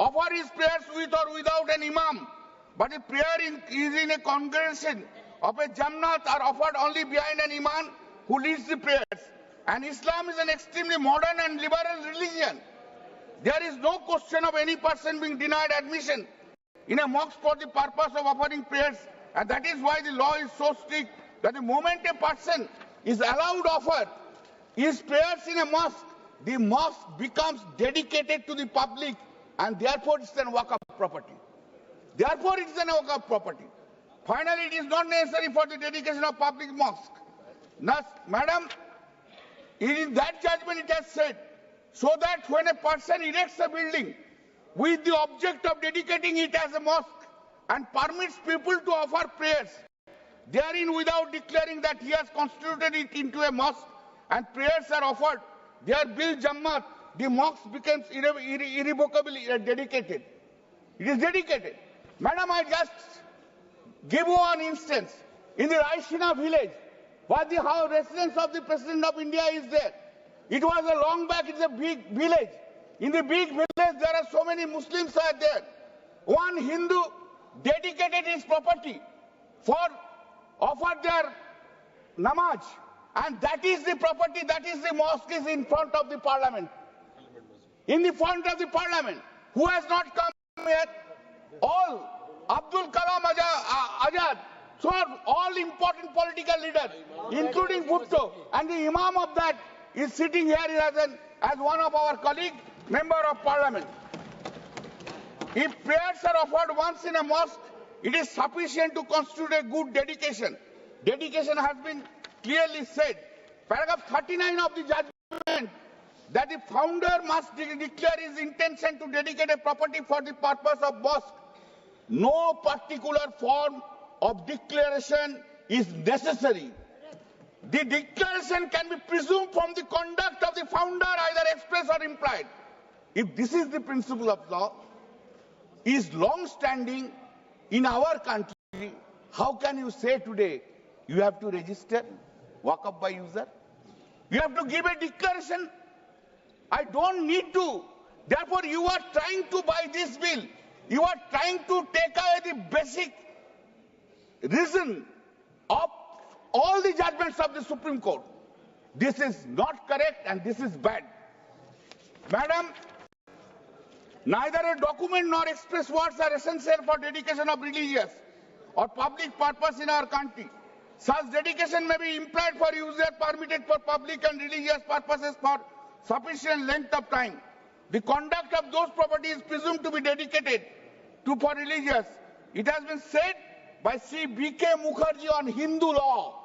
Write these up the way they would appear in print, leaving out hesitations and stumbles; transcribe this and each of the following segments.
offer his prayers with or without an imam, but if prayer is in a congregation of a Jannat are offered only behind an imam who leads the prayers. And Islam is an extremely modern and liberal religion. There is no question of any person being denied admission in a mosque for the purpose of offering prayers, and that is why the law is so strict that the moment a person is allowed to offer his prayers in a mosque, the mosque becomes dedicated to the public, and therefore it's a Waqf property. Therefore it is a Waqf property. Finally, it is not necessary for the dedication of public mosque. Thus, madam, in that judgment it has said, so that when a person erects a building with the object of dedicating it as a mosque and permits people to offer prayers therein without declaring that he has constituted it into a mosque and prayers are offered, there bil jammat, the mosque becomes irrevocably dedicated. It is dedicated. Madam, I just give you one instance. In the Raishina village, where the residence of the President of India is there. It was a long back, it's a big village. In the big village, there are so many Muslims are there. One Hindu dedicated his property for offer their namaz. And that is the property, that is the mosque is in front of the parliament. In the front of the parliament. Who has not come yet? All. Abdul Kalam Azad. So all important political leaders, including Bhutto, and the imam of that is sitting here as one of our colleague, member of parliament. If prayers are offered once in a mosque, it is sufficient to constitute a good dedication. Dedication has been clearly said. Paragraph 39 of the judgment that the founder must declare his intention to dedicate a property for the purpose of mosque. No particular form of declaration is necessary. The declaration can be presumed from the conduct of the founder, either express or implied. If this is the principle of law, is long-standing in our country, how can you say today you have to register Waqf by user? You have to give a declaration. I don't need to. Therefore, you are trying to, by this bill, you are trying to take away the basic reason of all the judgments of the Supreme Court. This is not correct and this is bad. Madam, neither a document nor express words are essential for dedication of religious or public purpose in our country. Such dedication may be implied for user, permitted for public and religious purposes for sufficient length of time. The conduct of those properties is presumed to be dedicated for religious. It has been said by Sri B.K. Mukherjee on Hindu law.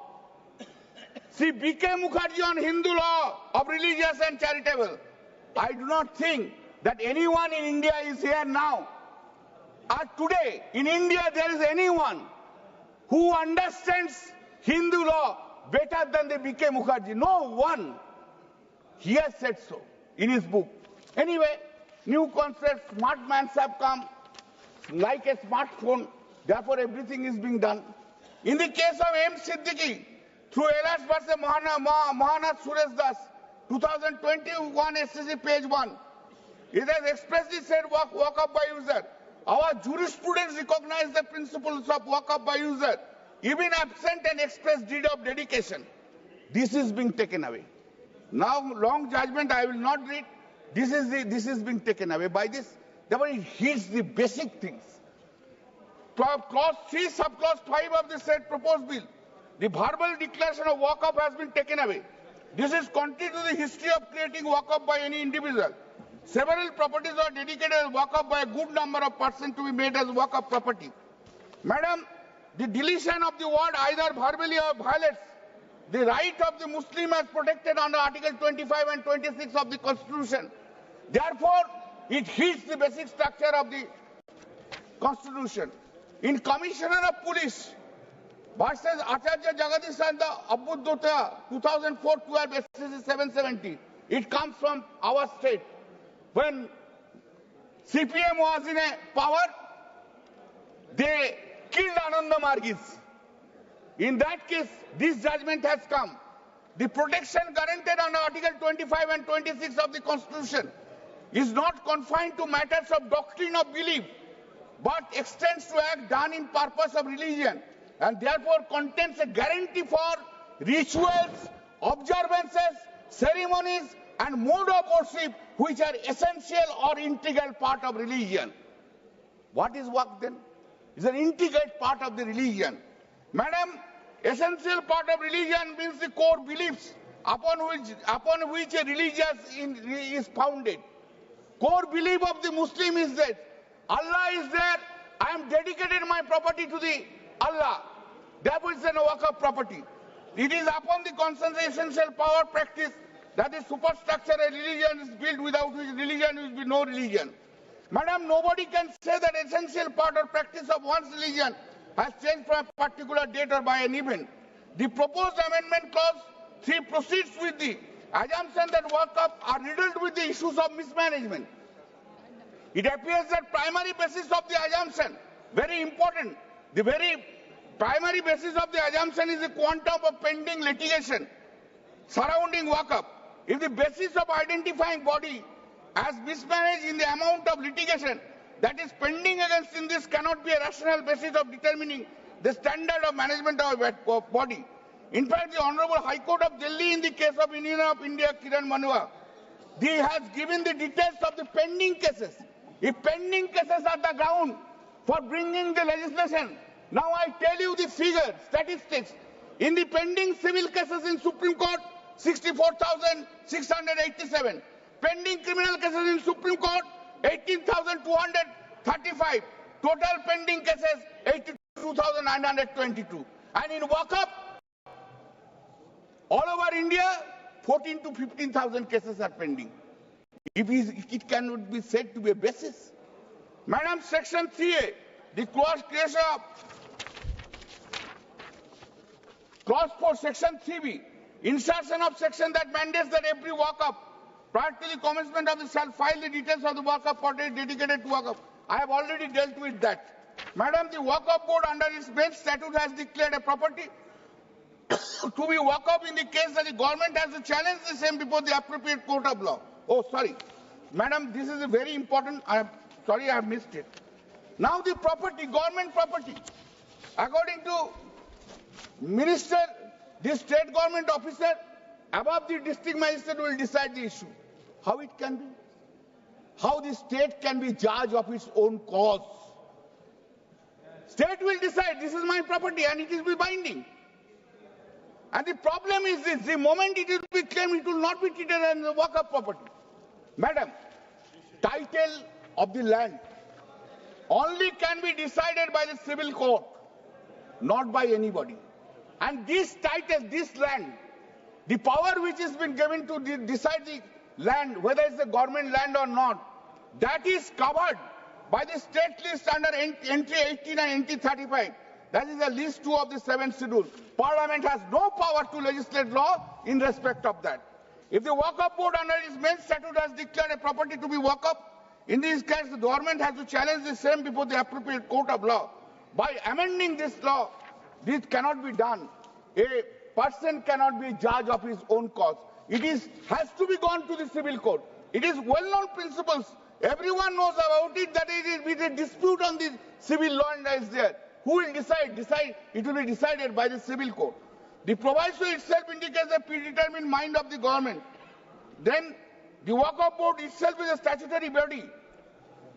Sri B.K. Mukherjee on Hindu law of religious and charitable. I do not think that anyone in India is here now. Today, in India, there is anyone who understands Hindu law better than the B.K. Mukherjee. No one. He has said so in his book. Anyway, new concepts, smart mans have come, like a smartphone. Therefore, everything is being done. In the case of M. Siddiqui, through Elas versus Mahanath Suresh Das, 2021 SCC page 1, it has expressly said Waqf by user. Our jurisprudence recognizes the principles of Waqf by user, even absent an express deed of dedication. This is being taken away. Now, long judgment I will not read. This is being taken away by this. Therefore, it hits the basic things. Clause 3, subclause 5 of the said proposed bill. The verbal declaration of Waqf has been taken away. This is contrary to the history of creating Waqf by any individual. Several properties are dedicated as Waqf by a good number of persons to be made as Waqf property. Madam, the deletion of the word either verbally or violates the right of the Muslim as protected under Article 25 and 26 of the Constitution. Therefore, it hits the basic structure of the Constitution. In Commissioner of Police versus Acharya Jagadish Abbuddhota 2004-12 SCC 770, it comes from our state. When CPM was in a power, they killed Ananda Margis. In that case, this judgment has come. The protection guaranteed under Article 25 and 26 of the Constitution is not confined to matters of doctrine or belief, but extends to act done in purpose of religion, and therefore contains a guarantee for rituals, observances, ceremonies, and mode of worship which are essential or integral part of religion. What is Waqf then? It's an integral part of the religion. Madam, essential part of religion means the core beliefs upon which a religion is founded. Core belief of the Muslim is that Allah is there. I am dedicated my property to the Allah. Therefore, it's a Waqf property. It is upon the consensus essential power practice that the superstructure of religion is built, without which religion will be no religion. Madam, nobody can say that essential part or practice of one's religion has changed from a particular date or by an event. The proposed amendment clause 3 proceeds with the assumption that Waqf are riddled with the issues of mismanagement. It appears that primary basis of the assumption, very important, the very primary basis of the assumption is the quantum of pending litigation surrounding Waqf. If the basis of identifying body as mismanaged in the amount of litigation that is pending against in this cannot be a rational basis of determining the standard of management of a body. In fact, the Honorable High Court of Delhi in the case of Union of India, Kiran Manua, they has given the details of the pending cases. If pending cases are the ground for bringing the legislation, now I tell you the figure, statistics. In the pending civil cases in Supreme Court, 64,687. Pending criminal cases in Supreme Court, 18,235. Total pending cases, 82,922. And in Waqf, all over India, 14 to 15,000 cases are pending. It cannot be said to be a basis. Madam, Section 3A, the clause creation of Clause 4, Section 3B, insertion of section that mandates that every Waqf, prior to the commencement of the shall file the details of the Waqf property dedicated to Waqf. I have already dealt with that. Madam, the Waqf board under its main statute has declared a property to be Waqf in the case that the government has to challenge the same before the appropriate court of law. Oh, sorry. Madam, this is a very important, sorry, I have missed it. Now the property, government property, according to Minister, the state government officer above the district magistrate will decide the issue. How it can be? How the state can be judge of its own cause? State will decide, this is my property and it will be binding. And the problem is this, the moment it will be claimed, it will not be treated as a Waqf property. Madam, title of the land only can be decided by the civil court, not by anybody. And this title, this land, the power which has been given to decide the land, whether it's a government land or not, that is covered by the state list under entry 18 and entry 35. That is the list 2 of the 7th schedule. Parliament has no power to legislate law in respect of that. If the Waqf board under its main statute has declared a property to be Waqf, in this case the government has to challenge the same before the appropriate court of law. By amending this law, this cannot be done. A person cannot be judge of his own cause. It has to be gone to the civil court. It is well-known principles. Everyone knows about it that it is a dispute on the civil law and is there. Who will decide? It will be decided by the civil court. The proviso itself indicates the predetermined mind of the government. Then the Waqf board itself is a statutory body.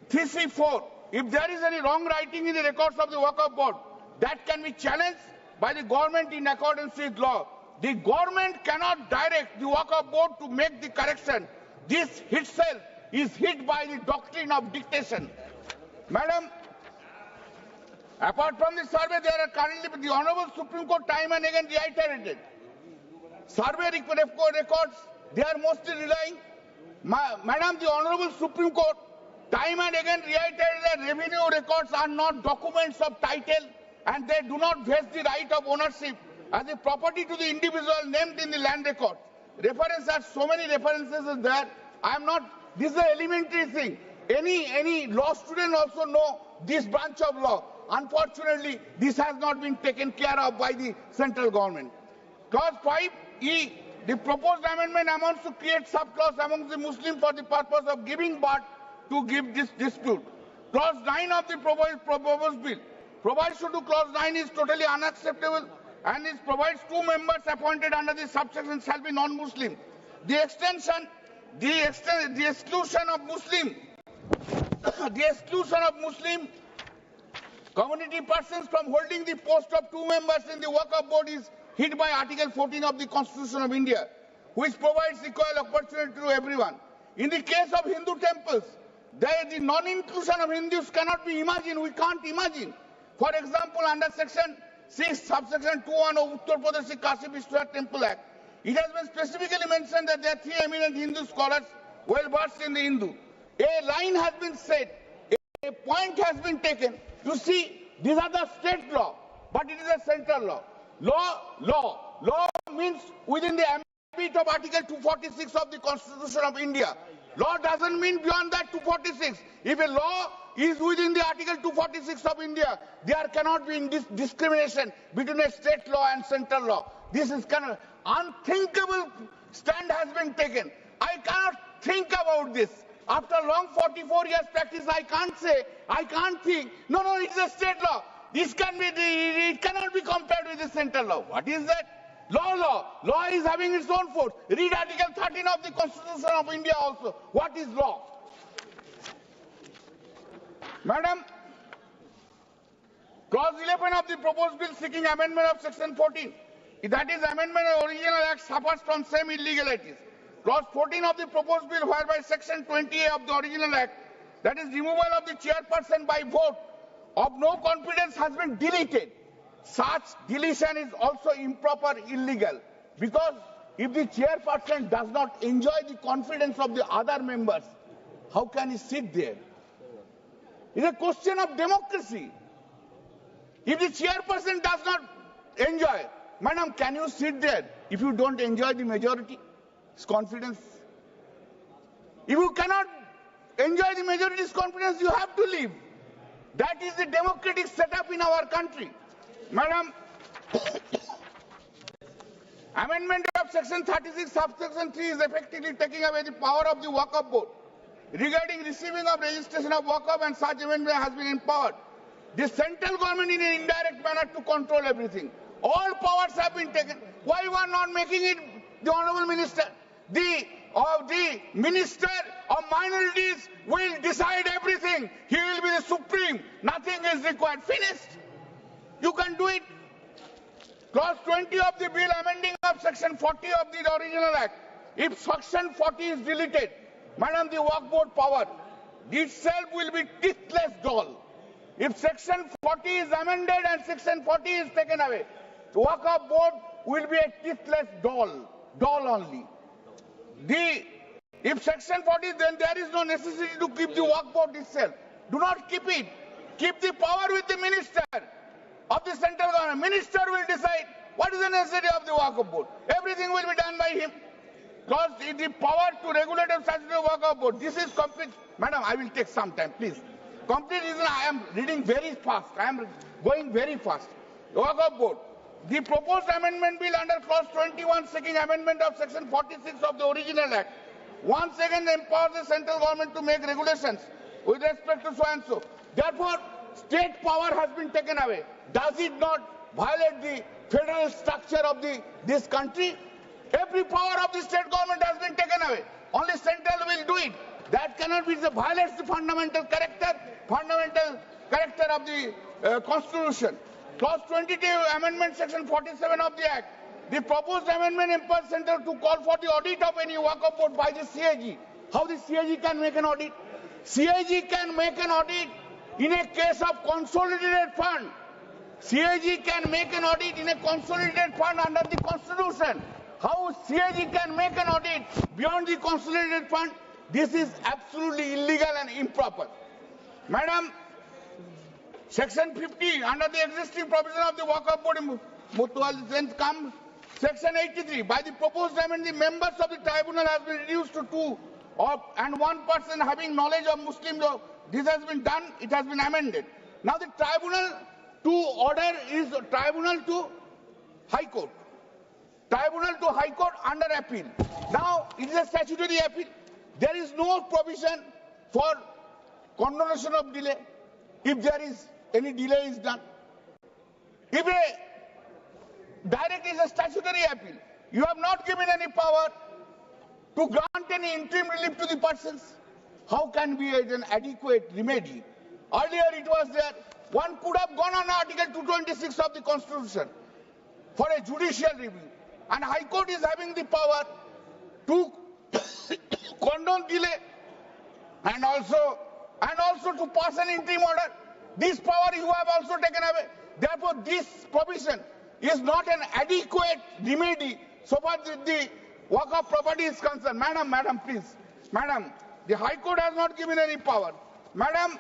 3C4. If there is any wrong writing in the records of the Waqf board, that can be challenged by the government in accordance with law. The government cannot direct the Waqf board to make the correction. This itself is hit by the doctrine of dictation. Madam, apart from the survey, there are currently the Honorable Supreme Court time and again reiterated. Survey records, they are mostly relying. Madam, the Honorable Supreme Court time and again reiterated that revenue records are not documents of title and they do not vest the right of ownership as a property to the individual named in the land record. Reference are so many references is there. This is an elementary thing. Any law student also know this branch of law. Unfortunately, this has not been taken care of by the central government. Clause 5E, the proposed amendment amounts to create subclause amongst the Muslims for the purpose of giving birth to give this dispute. Clause 9 of the proposed bill provides to clause 9 is totally unacceptable and it provides 2 members appointed under the subsection shall be non-Muslim. The exclusion of Muslim community persons from holding the post of 2 members in the Waqf board is hit by Article 14 of the Constitution of India, which provides equal opportunity to everyone. In the case of Hindu temples, the non-inclusion of Hindus cannot be imagined. We can't imagine. For example, under Section 6, subsection 2(1) of Uttar Pradesh Kashi Vishwanath Temple Act, it has been specifically mentioned that there are 3 eminent Hindu scholars well versed in the Hindu. A line has been said, a point has been taken. You see, these are the state law, but it is a central law. Law means within the ambit of Article 246 of the Constitution of India. Law doesn't mean beyond that 246. If a law is within the Article 246 of India, there cannot be discrimination between a state law and central law. This is kind of unthinkable stand has been taken. I cannot think about this. After long 44 years practice, I can't think. No, it's a state law. It cannot be compared with the central law. What is that? Law is having its own force. Read Article 13 of the Constitution of India also. What is law? Madam, Clause 11 of the proposed bill seeking amendment of Section 14. That is, amendment of original act suffers from same illegalities. Clause 14 of the proposed bill, whereby Section 20A of the original act, that is, removal of the chairperson by vote of no confidence, has been deleted. Such deletion is also improper, illegal, because if the chairperson does not enjoy the confidence of the other members, how can he sit there? It's a question of democracy. If the chairperson does not enjoy, madam, can you sit there if you don't enjoy the majority's confidence? If you cannot enjoy the majority's confidence, you have to leave. That is the democratic setup in our country. Madam, amendment of Section 36, subsection 3 is effectively taking away the power of the Waqf board. Regarding receiving of registration of Waqf, and such amendment has been empowered the central government in an indirect manner to control everything. All powers have been taken. Why you are not making it the Honorable Minister? The Minister of Minorities will decide everything. He will be the supreme. Nothing is required. Finished. You can do it. Clause 20 of the bill amending of Section 40 of the original act. If Section 40 is deleted, madam, the Waqf board power itself will be teethless doll. If Section 40 is amended and Section 40 is taken away, the Waqf board will be a teethless doll only. If Section 40, then there is no necessity to keep the Waqf board itself. Do not keep it. Keep the power with the minister of the central government. Minister will decide what is the necessity of the Waqf board. Everything will be done by him. Because the power to regulate and statutory Waqf board. This is complete. Madam, I will take some time, please. Complete reason I am reading very fast. I am going very fast. Waqf board. The proposed amendment bill under clause 21 seeking amendment of Section 46 of the original act once again empowers the central government to make regulations with respect to so and so. Therefore, state power has been taken away. Does it not violate the federal structure of this country? Every power of the state government has been taken away. Only central will do it. That cannot be. It violates the fundamental character of the Constitution. Clause 22, Amendment Section 47 of the Act. The proposed amendment empowers Central to call for the audit of any Waqf board by the CAG. How the CAG can make an audit? CAG can make an audit in a case of consolidated fund. CAG can make an audit in a consolidated fund under the Constitution. How CAG can make an audit beyond the consolidated fund? This is absolutely illegal and improper. Madam, Section 50, under the existing provision of the Waqf board, then comes Section 83. By the proposed amendment, the members of the tribunal have been reduced to 2 and 1 person having knowledge of Muslim law. This has been done, it has been amended. Now the tribunal to order is tribunal to High Court. tribunal to High Court under appeal. Now, it is a statutory appeal. There is no provision for condonation of delay if there is any delay is done. If a direct is a statutory appeal, you have not given any power to grant any interim relief to the persons. How can be an adequate remedy? Earlier it was there, one could have gone on Article 226 of the Constitution for a judicial review. And High Court is having the power to condone delay and also to pass an interim order. This power you have also taken away. Therefore, this provision is not an adequate remedy so far as the Waqf property is concerned. Madam, please. Madam, the High Court has not given any power. Madam,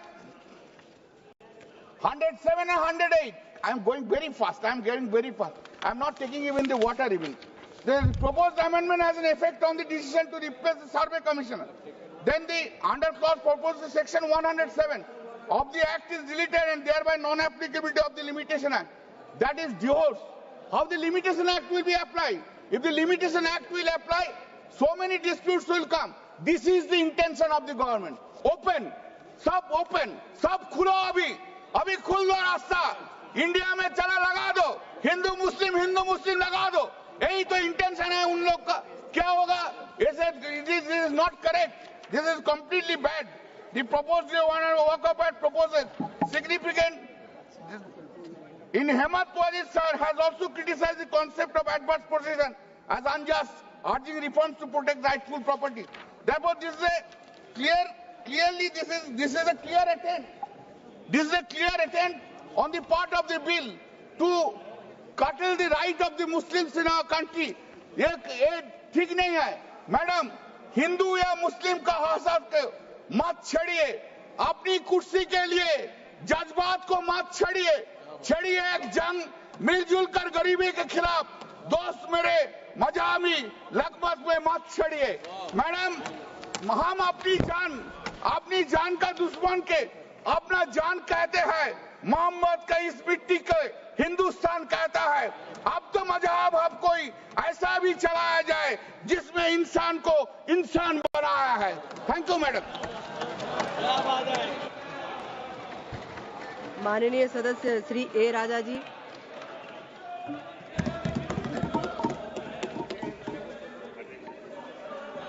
107 and 108. I am going very fast. I am getting very fast. I am not taking even the water even. The proposed amendment has an effect on the decision to replace the survey commissioner. Then the under clause proposed section 107 of the act is deleted and thereby non-applicability of the limitation act. That is divorce. How the limitation act will be applied? If the limitation act will apply, so many disputes will come. This is the intention of the government. Open, sab khulo abhi khul do rasta. India mein chala laga do. Hindu Muslim laga do. यही तो intention है उन लोग का. क्या होगा? This is not correct. This is completely bad. The proposed Waqf Act proposes significant. In Hemant Wajid sir has also criticized the concept of adverse possession as unjust, urging reforms to protect rightful property. Therefore, this is a this is a clear attempt. This is a clear attempt on the part of the bill to curtail the right of the Muslims in our country. ये ठीक नहीं है. Madam, Hindu या मुस्लिम का हसद मत छेड़िए. अपनी कुर्सी के लिए जज्बात को मत छेड़िए एक जंग मिलजुल कर गरीबी के खिलाफ. दोस्त मेरे मजामी लगमत में मत छेड़िए. मैडम, हम अपनी जान का दुश्मन के अपना जान कहते हैं. मोहम्मद का इस मिट्टी के हिंदुस्तान कहता है. अब तो मजहब अब कोई ऐसा भी चलाया जाए जिसमें इंसान को इंसान बनाया है. Thank you madam. माननीय सदस्य श्री ए राजा जी.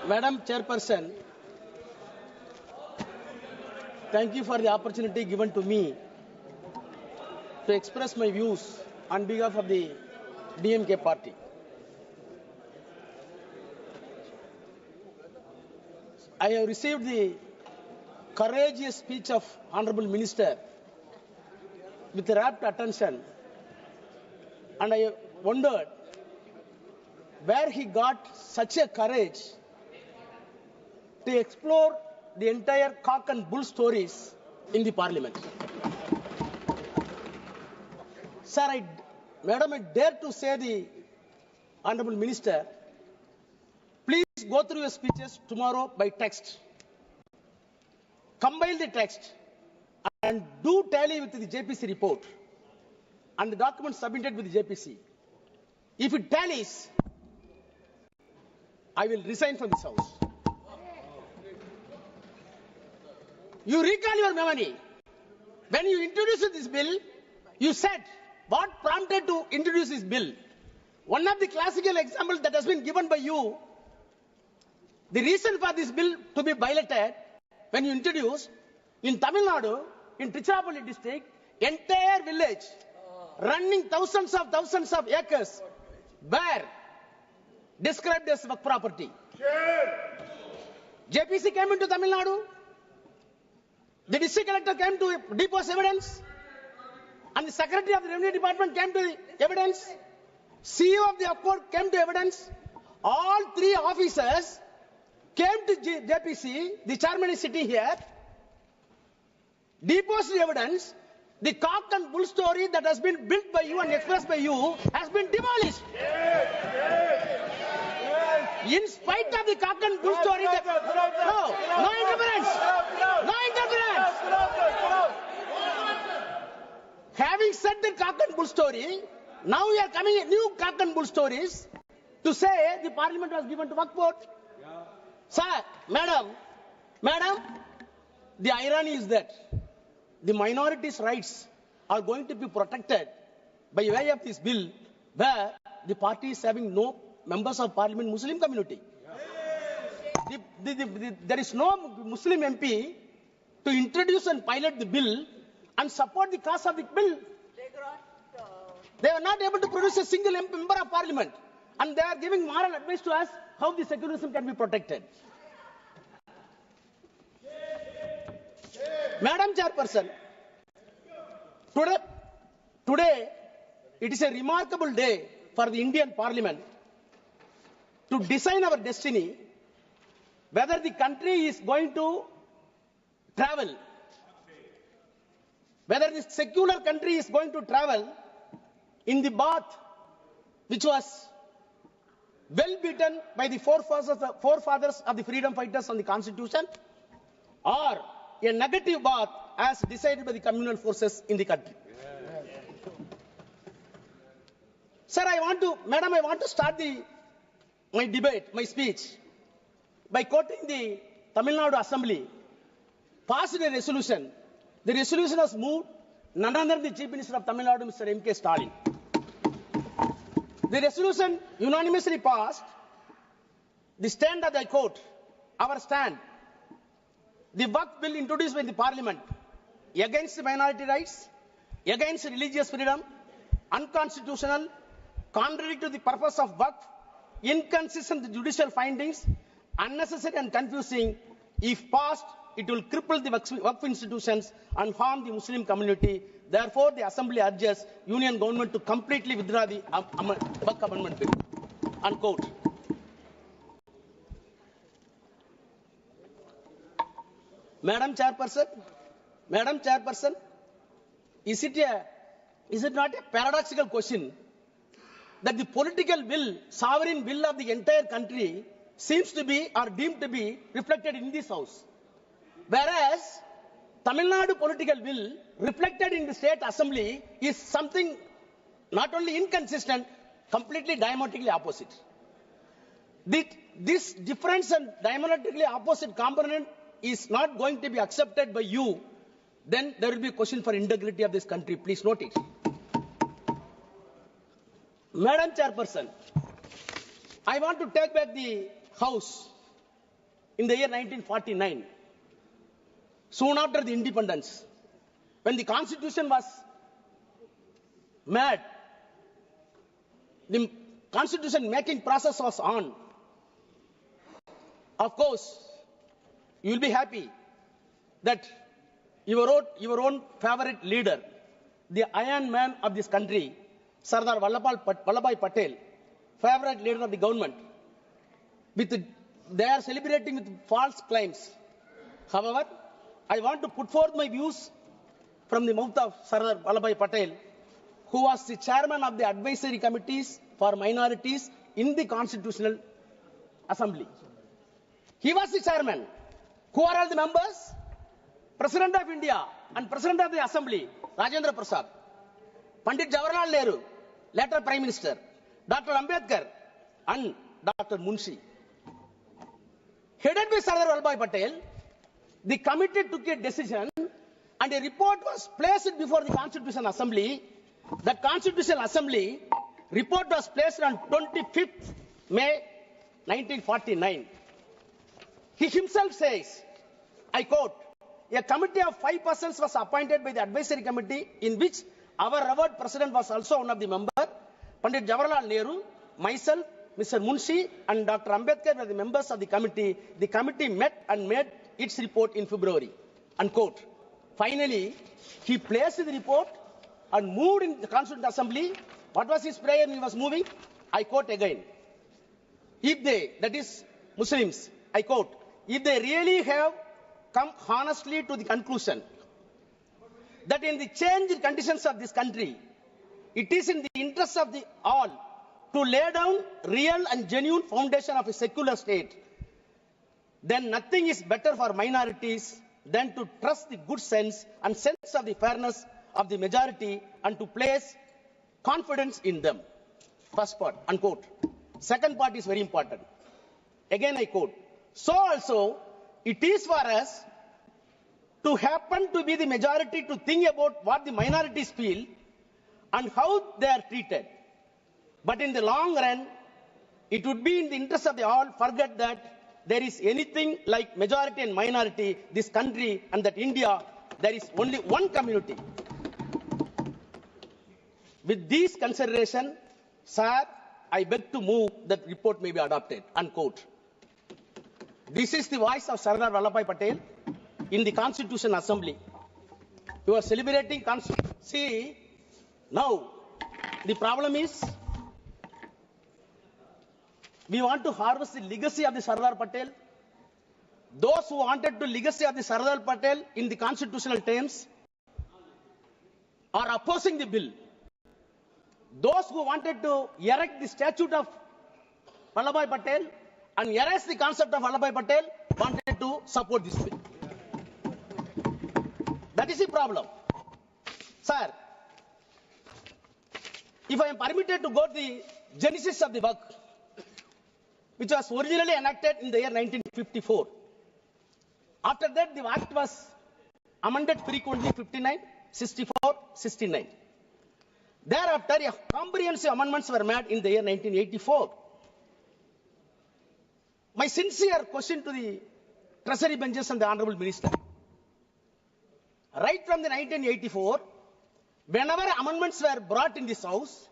Madam Chairperson, thank you for the opportunity given to me to express my views on behalf of the DMK party. I have received the courageous speech of Honorable Minister with rapt attention, and I wondered where he got such a courage to explore the entire cock and bull stories in the parliament. Sir, Madam, I dare to say the Honorable Minister, please go through your speeches tomorrow by text. Compile the text and do tally with the JPC report and the documents submitted with the JPC. If it tallies, I will resign from this house. You recall your memory. When you introduced this bill, you said what prompted to introduce this bill. One of the classical examples that has been given by you, the reason for this bill to be piloted, when you introduced, in Tamil Nadu, in Tiruchirappalli district, entire village, running thousands of acres, were described as Waqf property. JPC came into Tamil Nadu. The district collector came to depose evidence, and the secretary of the revenue department came to the evidence. CEO of the Waqf came to evidence. All three officers came to JPC. The chairman is sitting here. Deposed the evidence. The cock and bull story that has been built by you and expressed by you has been demolished. In spite of the cock and bull story, no interference. No interference. Having said the cock and bull story, now we are coming with new cock and bull stories. to say the parliament was given to Waqf board. Sir, madam, the irony is that the minorities' rights are going to be protected by way of this bill, where the party is having no members of parliament Muslim community. There is no Muslim MP to introduce and pilot the bill and support the cause of the bill. They are not able to produce a single member of parliament, and they are giving moral advice to us how the secularism can be protected. Madam Chairperson, today it is a remarkable day for the Indian Parliament to design our destiny, whether the country is going to travel, whether the secular country is going to travel in the path which was well beaten by the forefathers of the freedom fighters on the constitution, or a negative path as decided by the communal forces in the country. Sir, I want to start my speech by quoting the Tamil Nadu Assembly passed a resolution. The resolution was moved none other than the Chief Minister of Tamil Nadu, Mr. M.K. Stalin. The resolution unanimously passed. The stand that I quote, our stand, the Waqf bill introduced by the Parliament against minority rights, against religious freedom, unconstitutional, contrary to the purpose of Waqf, inconsistent with judicial findings, unnecessary and confusing. If passed, it will cripple the Waqf institutions and harm the Muslim community. Therefore, the Assembly urges Union Government to completely withdraw the Waqf Amendment Bill. Unquote. Madam Chairperson, is it not a paradoxical question that the political will, sovereign will of the entire country seems to be or deemed to be reflected in this House, whereas Tamil Nadu political will reflected in the State Assembly is something not only inconsistent, completely diametrically opposite. This difference and diametrically opposite component is not going to be accepted by you, then there will be a question for integrity of this country. Please note it. Madam Chairperson, I want to take back the House in the year 1949, soon after the independence, when the Constitution was made, the Constitution making process was on. Of course, you will be happy that your own favorite leader, the Iron Man of this country, Sardar Vallabhbhai Patel, favorite leader of the government, they are celebrating with false claims. However, I want to put forth my views from the mouth of Sardar Vallabhbhai Patel, who was the chairman of the advisory committees for minorities in the Constitutional Assembly. He was the chairman. Who are all the members? President of India and President of the Assembly, Rajendra Prasad, Pandit Jawaharlal Nehru, later Prime Minister, Dr. Ambedkar, and Dr. Munshi. Headed by Sardar Vallabhbhai Patel, the committee took a decision and a report was placed before the Constitutional Assembly. The Constitutional Assembly report was placed on 25th May 1949. He himself says, I quote, a committee of 5 persons was appointed by the advisory committee, in which our revered president was also one of the members. Pandit Jawaharlal Nehru, myself, Mr. Munshi, and Dr. Ambedkar were the members of the committee. The committee met and made its report in February. Unquote. Finally, he placed the report and moved in the Constituent Assembly. What was his prayer when he was moving? I quote again. If they, that is Muslims, I quote, if they really have come honestly to the conclusion that in the changed conditions of this country, it is in the interest of the all to lay down real and genuine foundation of a secular state, then nothing is better for minorities than to trust the good sense and sense of the fairness of the majority and to place confidence in them. First part, unquote. Second part is very important. Again I quote, so also it is for us to happen to be the majority to think about what the minorities feel and how they are treated. But in the long run, it would be in the interest of the all forget that there is anything like majority and minority, this country and that India, there is only one community. With these considerations, sir, I beg to move that report may be adopted, unquote. This is the voice of Sardar Vallabhbhai Patel in the Constitution Assembly. You are celebrating See, now the problem is we want to harvest the legacy of the Sardar Patel. Those who wanted the legacy of the Sardar Patel in the constitutional terms are opposing the bill. Those who wanted to erect the statue of Vallabhbhai Patel and erase the concept of Vallabhbhai Patel wanted to support this bill. That is the problem. Sir, if I am permitted to go to the genesis of the Waqf, which was originally enacted in the year 1954. After that, the Act was amended frequently 59, 64, 69. Thereafter, comprehensive amendments were made in the year 1984. My sincere question to the Treasury benches and the Honorable Minister. Right from the 1984, whenever amendments were brought in this House,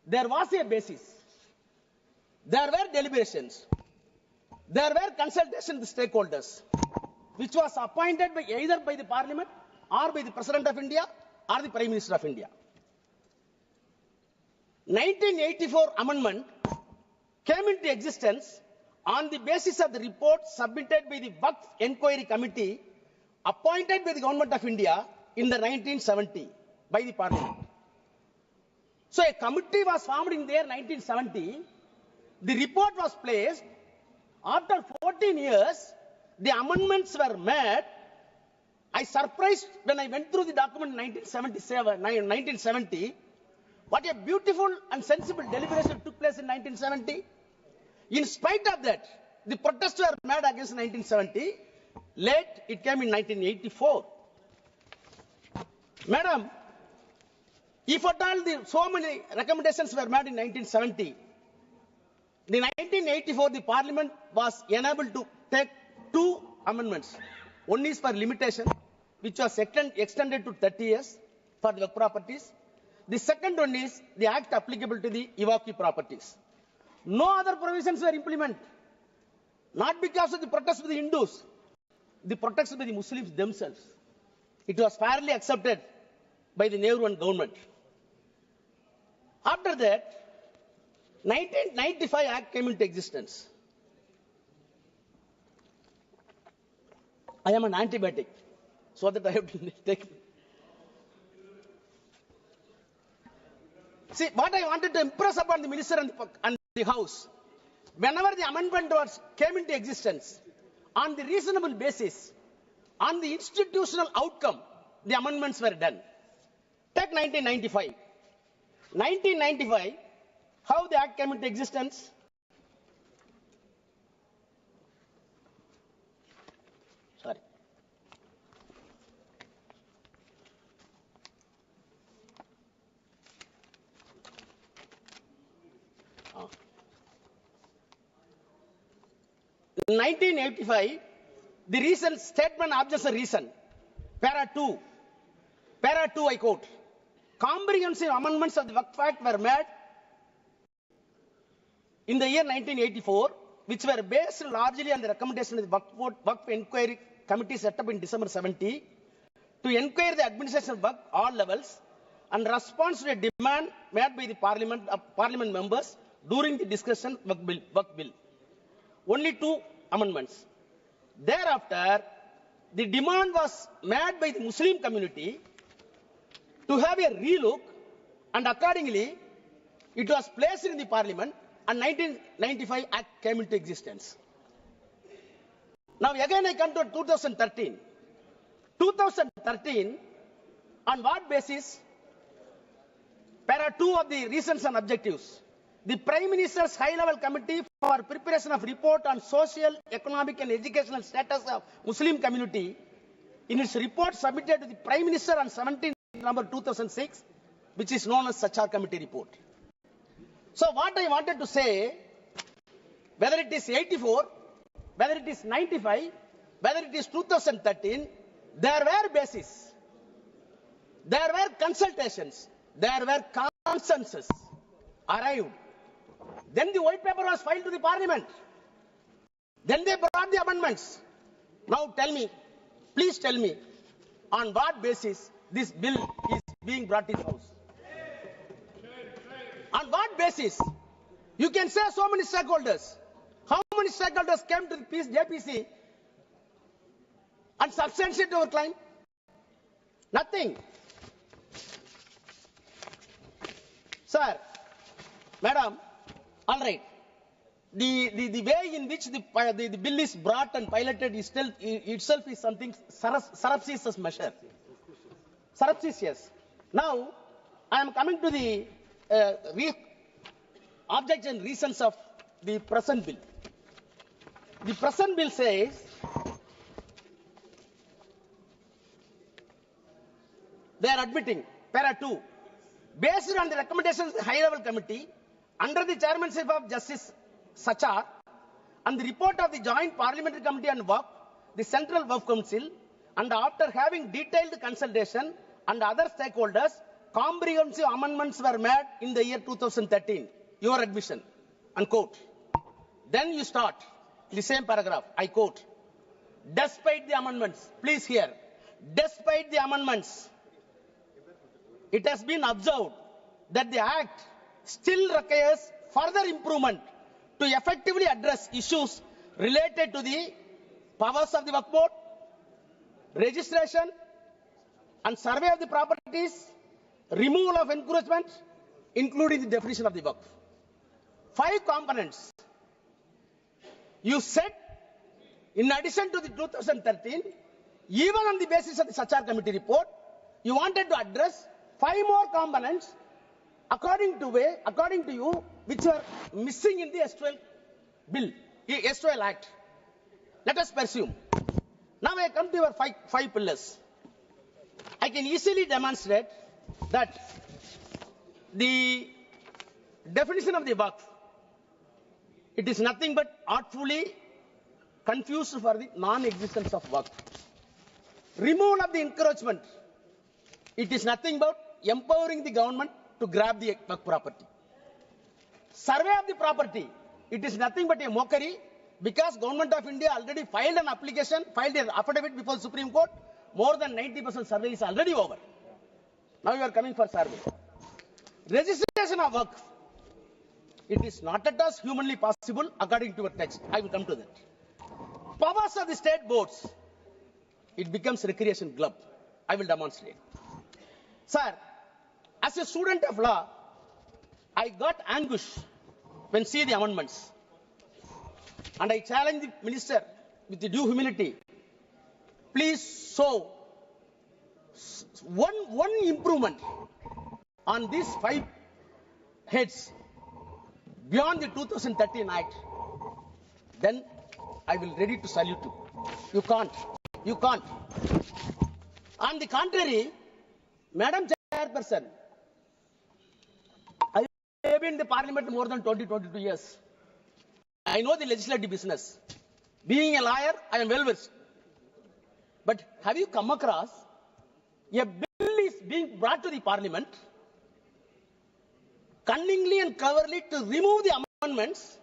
there was a basis. There were deliberations. There were consultations with stakeholders, which was appointed by either by the Parliament or by the President of India or the Prime Minister of India. 1984 amendment came into existence on the basis of the report submitted by the Waqf Inquiry Committee appointed by the Government of India in the 1970 by the Parliament. So a committee was formed in the year 1970. The report was placed. After 14 years, the amendments were made. I surprised when I went through the document in 1970. What a beautiful and sensible deliberation took place in 1970. In spite of that, the protests were made against 1970. Late, it came in 1984. Madam, if at all so many recommendations were made in 1970, in 1984, the Parliament was enabled to take two amendments. One is for limitation, which was extended to 30 years for the properties. The second one is the act applicable to the evacuee properties. No other provisions were implemented. Not because of the protests of the Hindus, the protests by the Muslims themselves. It was fairly accepted by the Nehru and government. After that, 1995 Act came into existence. I am an antibiotic, so that I have to take. See, what I wanted to impress upon the minister and the House, whenever the amendment came into existence, on the reasonable basis, on the institutional outcome, the amendments were done. Take 1995. 1995, how the Act came into existence? Sorry. In 1985, the reason, statement objection reason, para 2, I quote, comprehensive amendments of the Waqf Act were made in the year 1984, which were based largely on the recommendation of the Waqf Inquiry Committee set up in December 70 to inquire the administration of Waqf all levels and response to a demand made by the Parliament members during the discussion of Waqf bill. Only two amendments. Thereafter, the demand was made by the Muslim community to have a relook, and accordingly, it was placed in the Parliament, and 1995 Act came into existence. Now again I come to 2013. 2013, on what basis? Para 2 of the reasons and objectives. the Prime Minister's high-level committee for preparation of report on social, economic and educational status of Muslim community, in its report submitted to the Prime Minister on 17th November 2006, which is known as Sachar Committee report. So what I wanted to say, whether it is 84, whether it is 95, whether it is 2013, there were bases, there were consultations, there were consensus arrived. Then the white paper was filed to the parliament. Then they brought the amendments. Now tell me, please tell me, on what basis this bill is being brought in house? On what basis? You can say so many stakeholders. How many stakeholders came to the JPC and substantiated our claim? Nothing. Sir, madam, all right. The way in which the bill is brought and piloted is still itself is something surreptitious measure. Surreptitious. Now, I am coming to the objects and reasons of the present bill. The present bill says they are admitting, para 2, based on the recommendations of the high-level committee, under the chairmanship of Justice Sachar, and the report of the Joint Parliamentary Committee on Waqf, the Central Waqf Council, and after having detailed consultation and other stakeholders, comprehensive amendments were made in the year 2013. Your admission, unquote. Then you start in the same paragraph, I quote, despite the amendments, please hear, despite the amendments, it has been observed that the Act still requires further improvement to effectively address issues related to the powers of the Waqf Board, registration and survey of the properties, removal of encroachment, including the definition of the Waqf. 5 components. You said, in addition to the 2013, even on the basis of the Sachar Committee report, you wanted to address 5 more components according to you, which are missing in the S12 bill, S12 Act. Let us pursue. Now I come to your 5 pillars. I can easily demonstrate that the definition of the Waqf, it is nothing but artfully confused for the non-existence of Waqf. Removal of the encroachment, it is nothing but empowering the government to grab the Waqf property. Survey of the property, it is nothing but a mockery, because Government of India already filed an application, filed an affidavit before the Supreme Court. More than 90% survey is already over. Now you are coming for survey. Registration of Waqf, it is not at all humanly possible according to your text. I will come to that. Powers of the state boards, it becomes recreation club. I will demonstrate. Sir, as a student of law, I got anguish when see the amendments. And I challenge the minister with the due humility. Please show one improvement on these 5 heads beyond the 2013 Act. Then I will ready to salute you. You can't. You can't. On the contrary, Madam Chairperson, I have been in the Parliament more than 22 years. I know the legislative business. Being a lawyer, I am well versed. But have you come across a bill is being brought to the Parliament cunningly and cleverly to remove the amendments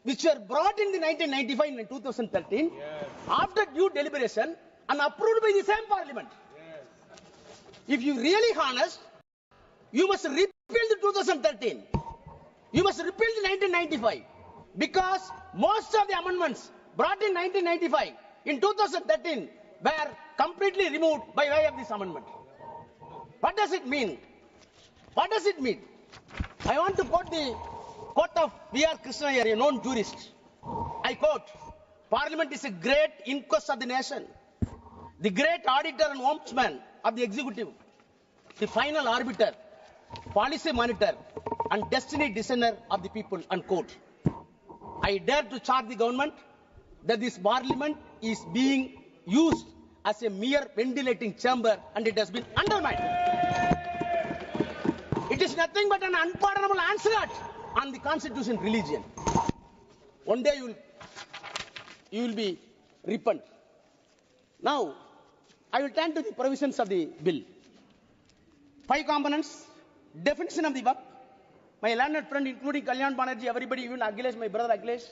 which were brought in the 1995 and 2013 after due deliberation and approved by the same Parliament? If you really honest, you must repeal the 2013. You must repeal the 1995. Because most of the amendments brought in 1995, in 2013, were completely removed by way of this amendment. What does it mean? What does it mean? I want to quote the quote of V.R. Krishna, a known jurist. I quote, Parliament is a great inquest of the nation, the great auditor and ombudsman of the executive, the final arbiter policy monitor and destiny designer of the people, unquote. I dare to charge the government that this parliament is being used as a mere ventilating chamber and it has been undermined. It is nothing but an unpardonable onslaught on the constitution religion. One day you will be repent. Now, I will turn to the provisions of the bill. 5 components, definition of the Waqf. My learned friend, including Kalyan Banerjee, everybody, even Akhilesh, my brother Akhilesh,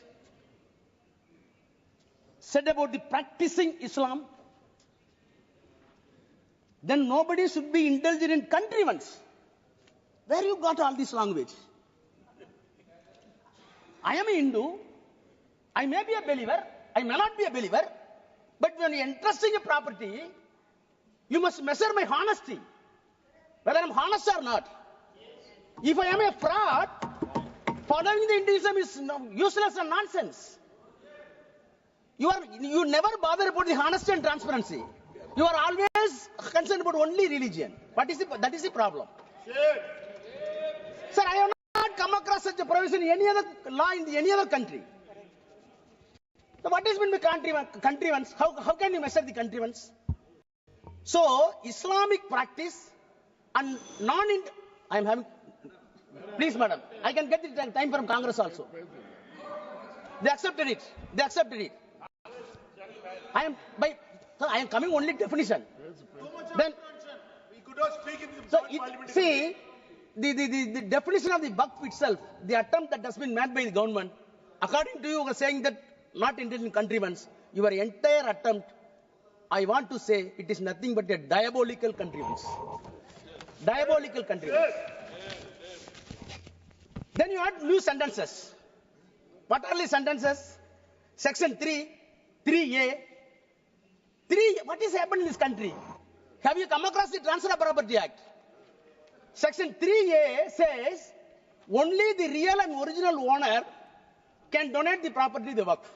said about the practicing Islam. Then nobody should be indulged in contrivance. Where you got all this language? I am a Hindu. I may be a believer. I may not be a believer. But when you are entrusting a property, you must measure my honesty. Whether I am honest or not. If I am a fraud, following the Hinduism is useless and nonsense. You never bother about the honesty and transparency. You are always concerned about only religion. That is the problem. Sir, I have not come across such a provision in any other law in any other country. So what is meant by contrivance? How can you measure the contrivance? So, Islamic practice and I am having, please madam, I can get the time from Congress also. They accepted it. I am coming only definition. Then, we could not speak in the so parliament. see, the definition of the Waqf itself, the attempt that has been made by the government, according to you are saying that not intended in contrivance, your entire attempt, I want to say, it is nothing but a diabolical contrivance. Diabolical contrivance. Then you add new sentences. What are the sentences? Section 3, 3A. What is happening in this country? Have you come across the Transfer of Property Act? Section 3A says, only the real and original owner can donate the property to the Waqf.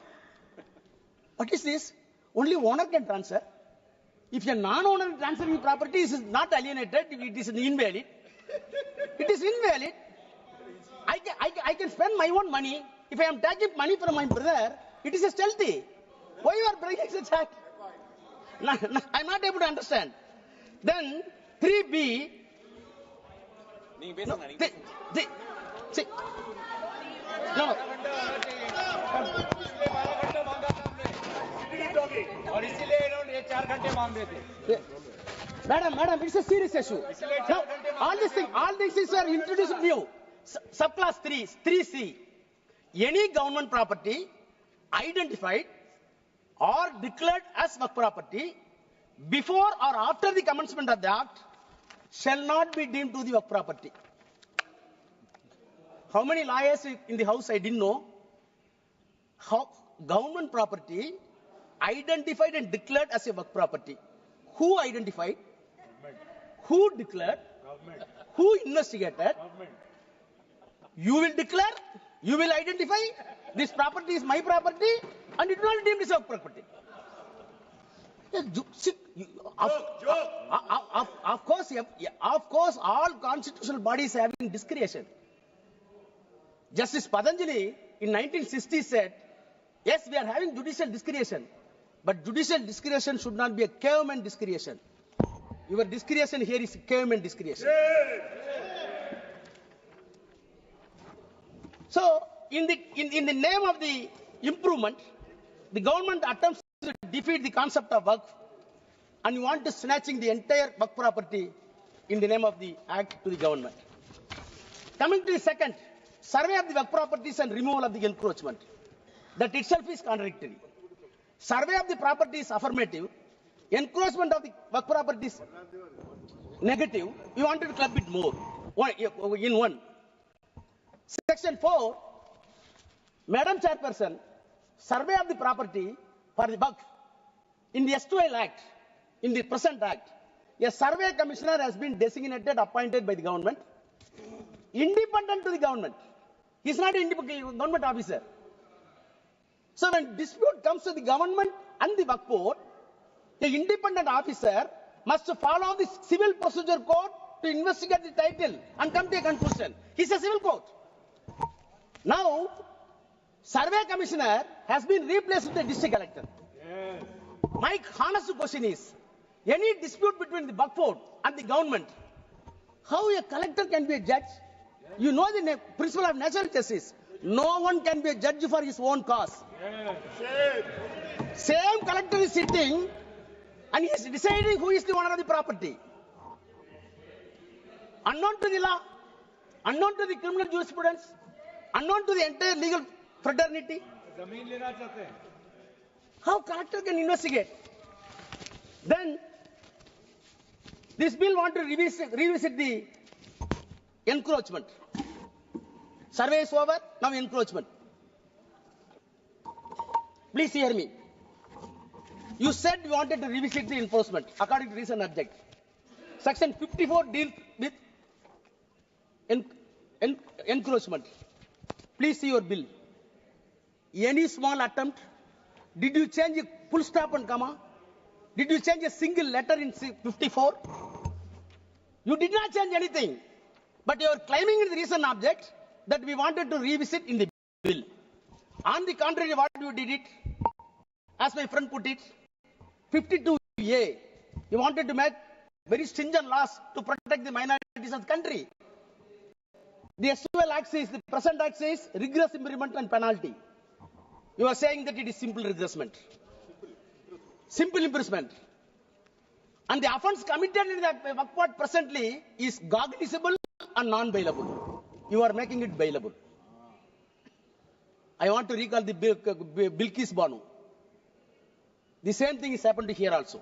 What is this? Only owner can transfer. If a non-owner transferring property is not alienated, it is invalid. It is invalid. I can spend my own money. If I am taking money from my brother, it is a stealthy. Why you are breaking such act? I am not able to understand. Then 3B. No, see. No. Madam, it's a serious issue. Now, all these things are introduced new. Subclass 3C. Any government property identified or declared as Waqf property before or after the commencement of the act shall not be deemed to the Waqf property. How many lawyers in the house I didn't know? How government property identified and declared as a Waqf property. Who identified? Government. Who declared? Government. Who investigated? Government. You will declare, you will identify, this property is my property and it will not be deemed as Waqf property. Of course, all constitutional bodies having discretion. Justice Patanjali in 1960 said, yes, we are having judicial discretion, but judicial discretion should not be a caveman discretion. Your discretion here is caveman discretion. So, in the name of the improvement, the government attempts to defeat the concept of Waqf, and you want to snatching the entire Waqf property in the name of the act to the government. Coming to the second, survey of the Waqf properties and removal of the encroachment. That itself is contradictory. Survey of the property is affirmative. Encroachment of the Waqf property is negative. We wanted to club it more in one. Section 4, Madam Chairperson, survey of the property for the Waqf. In the S2L Act, in the present Act, a survey commissioner has been designated, appointed by the government, independent to the government. He is not an independent government officer. So when dispute comes to the government and the Waqf board, the independent officer must follow the civil procedure code to investigate the title and come to a conclusion. It's a civil court. Now, survey commissioner has been replaced with the district collector. Yes. My honest question is, any dispute between the Waqf and the government, how a collector can be a judge? Yes. You know the principle of natural justice. No one can be a judge for his own cause. Yes. Same collector is sitting and he is deciding who is the owner of the property. Unknown to the law, unknown to the criminal jurisprudence, unknown to the entire legal fraternity. How collector can investigate? Then this bill want to revisit the encroachment. Survey is over, now encroachment. Please hear me. You said you wanted to revisit the enforcement according to recent object. Section 54 deals with encroachment. Please see your bill. Any small attempt? Did you change a full stop and comma? Did you change a single letter in 54? You did not change anything. But you are claiming in the recent object that we wanted to revisit in the bill. On the contrary, what you did it? As my friend put it, 52A. You wanted to make very stringent laws to protect the minorities of the country. The SUL Act says, the present Act says, rigorous imprisonment and penalty. You are saying that it is simple regressment. Simple imprisonment. And the offence committed in that Waqf presently is cognizable and non-bailable. You are making it bailable. I want to recall the Bilkis Banu. The same thing is happened here also.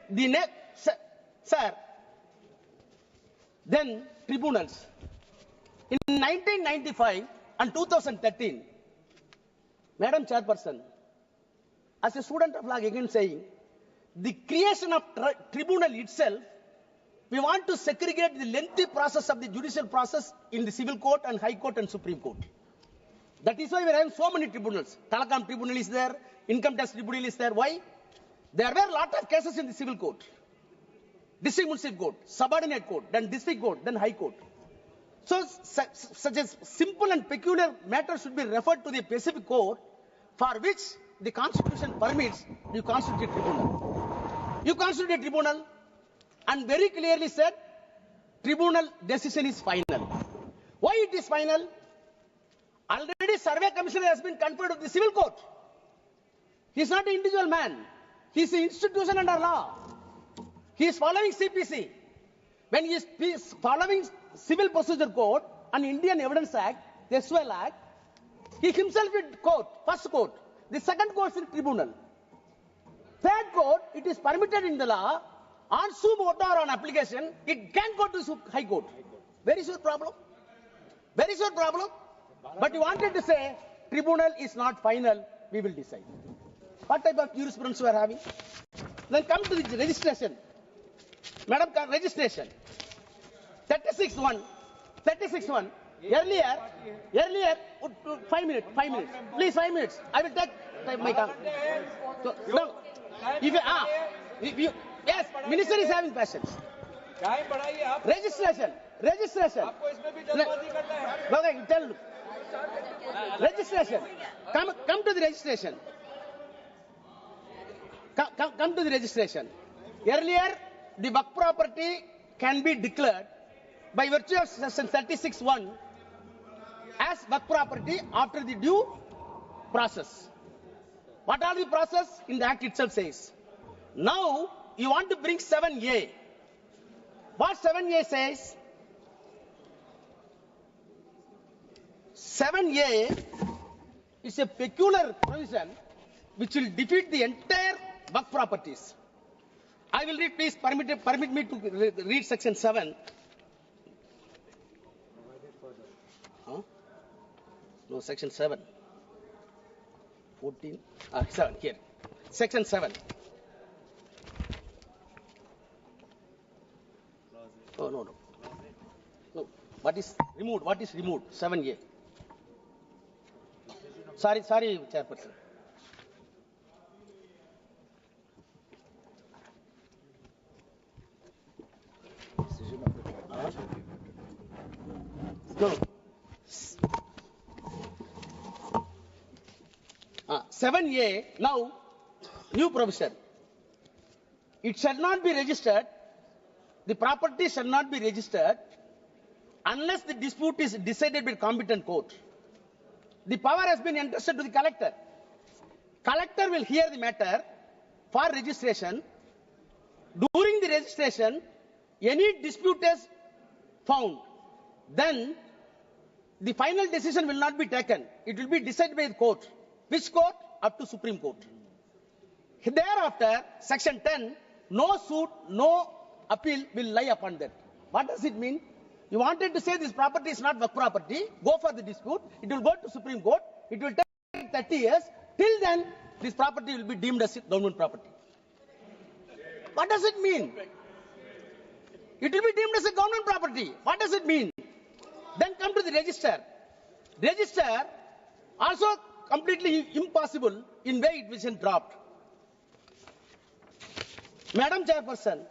The next, sir, then tribunals. In 1995 and 2013, Madam Chairperson, as a student of law, again saying, the creation of tribunal itself, we want to segregate the lengthy process of the judicial process in the civil court and high court and supreme court. That is why we have so many tribunals. Telecom tribunal is there, income tax tribunal is there. Why? There were a lot of cases in the civil court, district municipal court, subordinate court, then district court, then high court. So such as simple and peculiar matters should be referred to the specific court for which the constitution permits you constitute a tribunal. You constitute a tribunal and very clearly said tribunal decision is final. Why it is final? Already survey commissioner has been conferred with the civil court. He is not an individual man. He is an institution under law. He is following CPC. When he is following Civil Procedure Code and Indian Evidence Act, the SUL Act, he himself is court, first court. The second court is tribunal. Third court, it is permitted in the law, on suo motu or on application, it can go to high court. Where is your problem? Where is your problem? But you wanted to say, tribunal is not final, we will decide. What type of jurisprudence you are having? Then come to the registration. Madam, registration. 36-1. Earlier, 5 minutes. Please, 5 minutes. I will take my time. So, no. Yes, minister is having questions. Registration. Okay, tell. Registration. Come to the registration. Come to the registration. Earlier, the Waqf property can be declared by virtue of section 36(1) as Waqf property after the due process. What are the process? In the Act itself says. Now, you want to bring 7A. What 7A says? 7A is a peculiar provision which will defeat the entire Waqf properties. I will read, please permit me to read section 7. Huh? No, section 7. 14. 7 here. Section 7. Oh, no. No. What is removed? 7A. Sorry, Chairperson. 7A, now, new provision. It shall not be registered, the property shall not be registered unless the dispute is decided by competent court. The power has been entrusted to the collector. Collector will hear the matter for registration. During the registration, any dispute is found, then the final decision will not be taken. It will be decided by the court. Which court? Up to Supreme Court. Thereafter, Section 10, no suit, no appeal will lie upon that. What does it mean? You wanted to say this property is not Waqf property, go for the dispute, it will go to Supreme Court, it will take 30 years, till then this property will be deemed as government property. What does it mean? It will be deemed as a government property. What does it mean? Then come to the register. Register also completely impossible in way it was dropped. Madam Chairperson,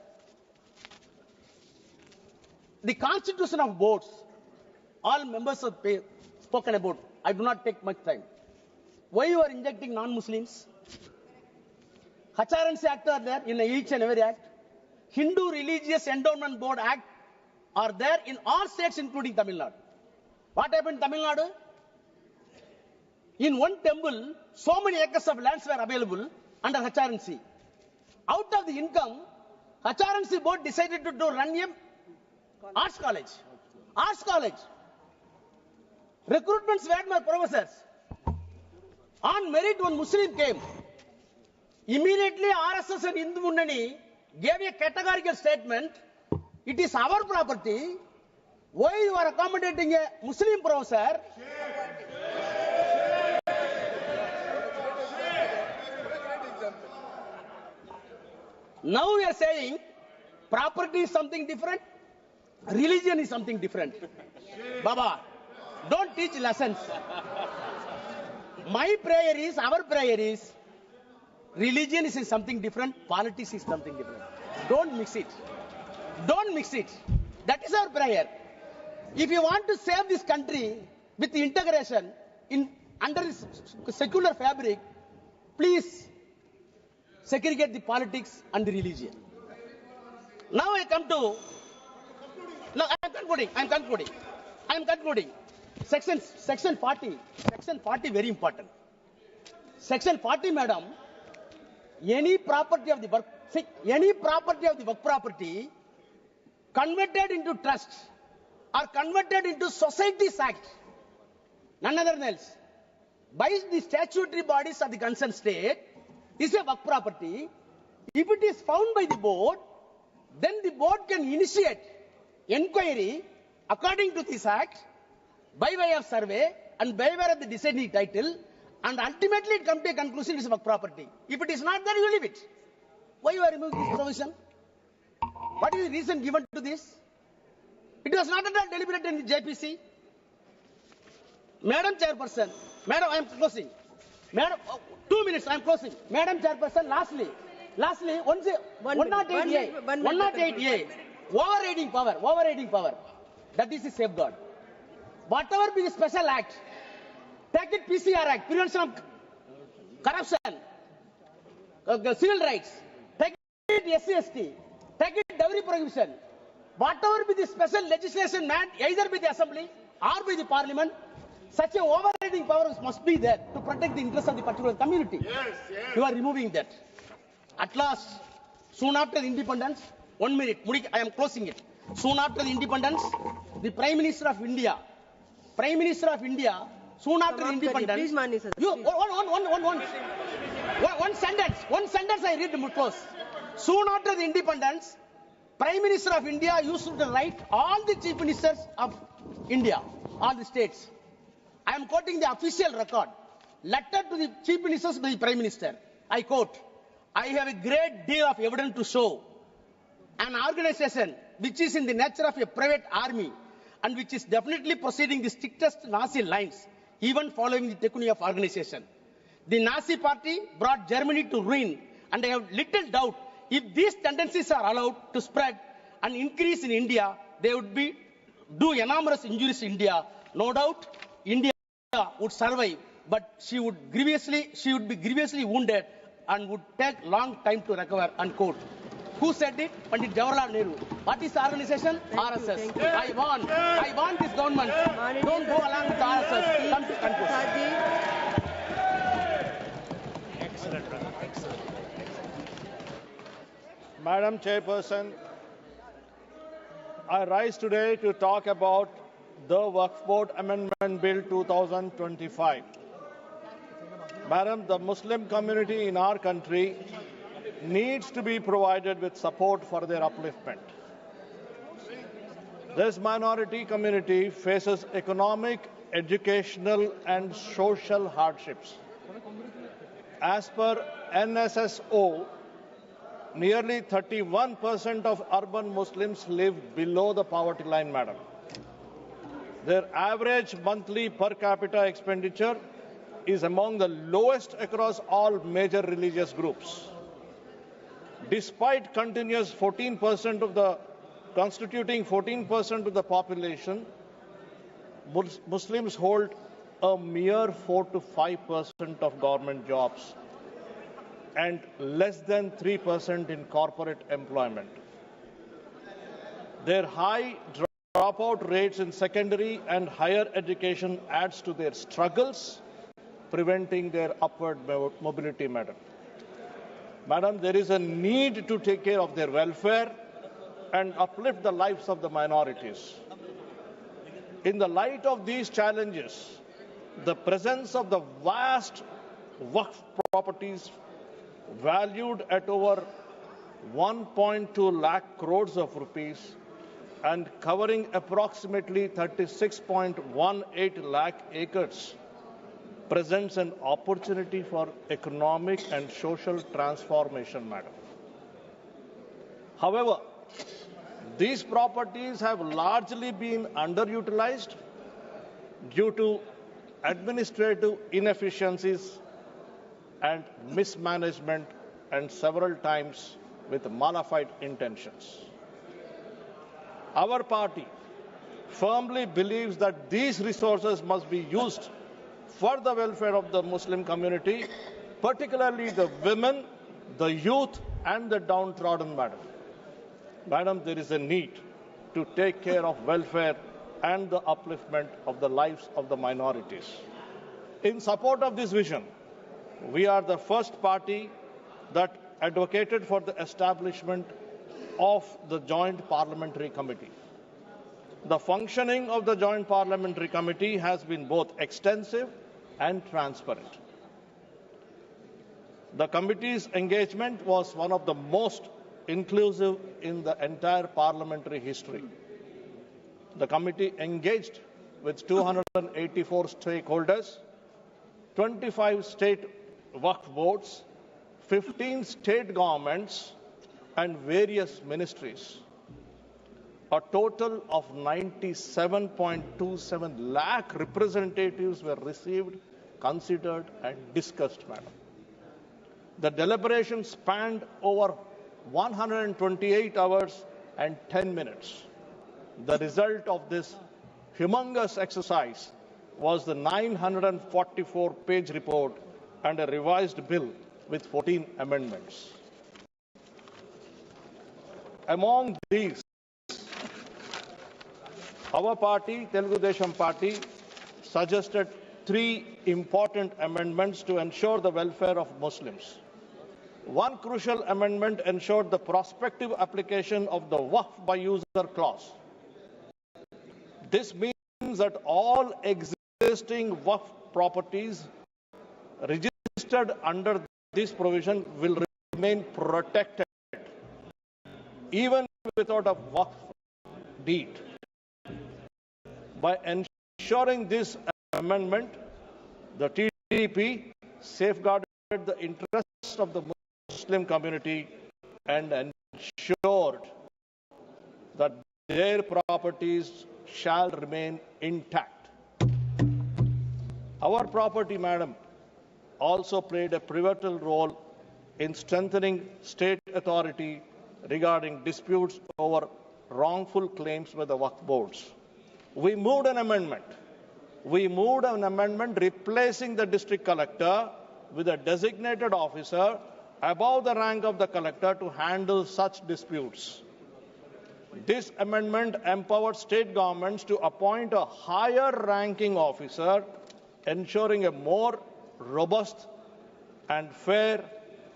the constitution of boards, all members have spoken about. I do not take much time. Why you are injecting non-Muslims? HRNC Act are there in each and every act. Hindu Religious Endowment Board Act are there in all states including Tamil Nadu. What happened in Tamil Nadu? In one temple, so many acres of lands were available under HRNC. Out of the income, HRNC board decided to run a arts college. Arts college. Recruitments were by professors. On merit, one Muslim came. Immediately, RSS and Hindu Munnani gave a categorical statement. It is our property. Why you are accommodating a Muslim professor? Now we are saying property is something different, religion is something different. Baba, don't teach lessons. My prayer is, our prayer is, religion is something different, politics is something different. Don't mix it. Don't mix it. That is our prayer. If you want to save this country with integration under this secular fabric, please segregate the politics and the religion. Now I come to. No, I am concluding. Section 40. Section 40 very important. Section 40, madam. Any property of the work property converted into trust or converted into society's act, none other than else, by the statutory bodies of the concerned state, is a work property. If it is found by the board, then the board can initiate inquiry according to this act by way of survey and by way of the deciding title, and ultimately it comes to a conclusion it is a work property. If it is not there, you leave it. Why you are removing this provision? What is the reason given to this? It was not at all deliberated in the JPC. Madam Chairperson, Madam, I am closing. Madam, 2 minutes, I am closing. Madam Chairperson, lastly, 108A, overriding power, that is the safeguard. Whatever be the special act, take it PCR Act, Prevention of Corruption, Civil Rights, take it SC/ST, take it Dowry Prohibition, whatever be the special legislation made either by the Assembly or by the Parliament, such a overriding power must be there to protect the interests of the particular community. Yes. You are removing that. At last, soon after the independence, 1 minute, I am closing it. Soon after the independence, the Prime Minister of India, soon after the independence, please, Mani, sir. One sentence I read to close. Soon after the independence, Prime Minister of India used to write all the chief ministers of India, all the states. I am quoting the official record. Letter to the chief ministers by the Prime Minister. I quote, I have a great deal of evidence to show an organization which is in the nature of a private army and which is definitely proceeding the strictest Nazi lines, even following the technique of organization. The Nazi party brought Germany to ruin, and I have little doubt if these tendencies are allowed to spread and increase in India, they would do enormous injuries to India. No doubt, India would survive, but she would be grievously wounded and would take long time to recover, unquote. Who said it? Pandit Jawaharlal Nehru. What is the organization? Thank you, RSS. thank you. I want this government. Don't go along with RSS. Come to conclusion. Prasad ji. Madam Chairperson, I rise today to talk about the Waqf Board Amendment Bill 2025. Madam, the Muslim community in our country needs to be provided with support for their upliftment. This minority community faces economic, educational and social hardships. As per NSSO, nearly 31% of urban Muslims live below the poverty line, madam. Their average monthly per capita expenditure is among the lowest across all major religious groups. Despite constituting 14% of the population, Muslims hold a mere 4 to 5% of government jobs and less than 3% in corporate employment. Their high dropout rates in secondary and higher education adds to their struggles, preventing their upward mobility, madam. Madam, there is a need to take care of their welfare and uplift the lives of the minorities. In the light of these challenges, the presence of the vast Waqf properties valued at over 1.2 lakh crores of rupees and covering approximately 36.18 lakh acres presents an opportunity for economic and social transformation, madam. However, these properties have largely been underutilized due to administrative inefficiencies and mismanagement, and several times with malafide intentions. Our party firmly believes that these resources must be used for the welfare of the Muslim community, particularly the women, the youth and the downtrodden, madam. Madam, there is a need to take care of welfare and the upliftment of the lives of the minorities. In support of this vision, we are the first party that advocated for the establishment of the Joint Parliamentary Committee. The functioning of the Joint Parliamentary Committee has been both extensive and transparent. The committee's engagement was one of the most inclusive in the entire parliamentary history. The committee engaged with 284 stakeholders, 25 state Waqf boards, 15 state governments and various ministries. A total of 97.27 lakh representatives were received, considered and discussed, madam. The deliberation spanned over 128 hours and 10 minutes. The result of this humongous exercise was the 944-page report and a revised bill with 14 amendments. Among these, our party, Telugu Desam Party, suggested 3 important amendments to ensure the welfare of Muslims. One crucial amendment ensured the prospective application of the Waqf by user clause. This means that all existing Waqf properties registered under this provision will remain protected even without a Waqf deed. By ensuring this amendment, the TDP safeguarded the interests of the Muslim community and ensured that their properties shall remain intact. Our property, madam, also played a pivotal role in strengthening state authority regarding disputes over wrongful claims by the Waqf boards. We moved an amendment we moved an amendment replacing the district collector with a designated officer above the rank of the collector to handle such disputes. This amendment empowered state governments to appoint a higher ranking officer, ensuring a more robust and fair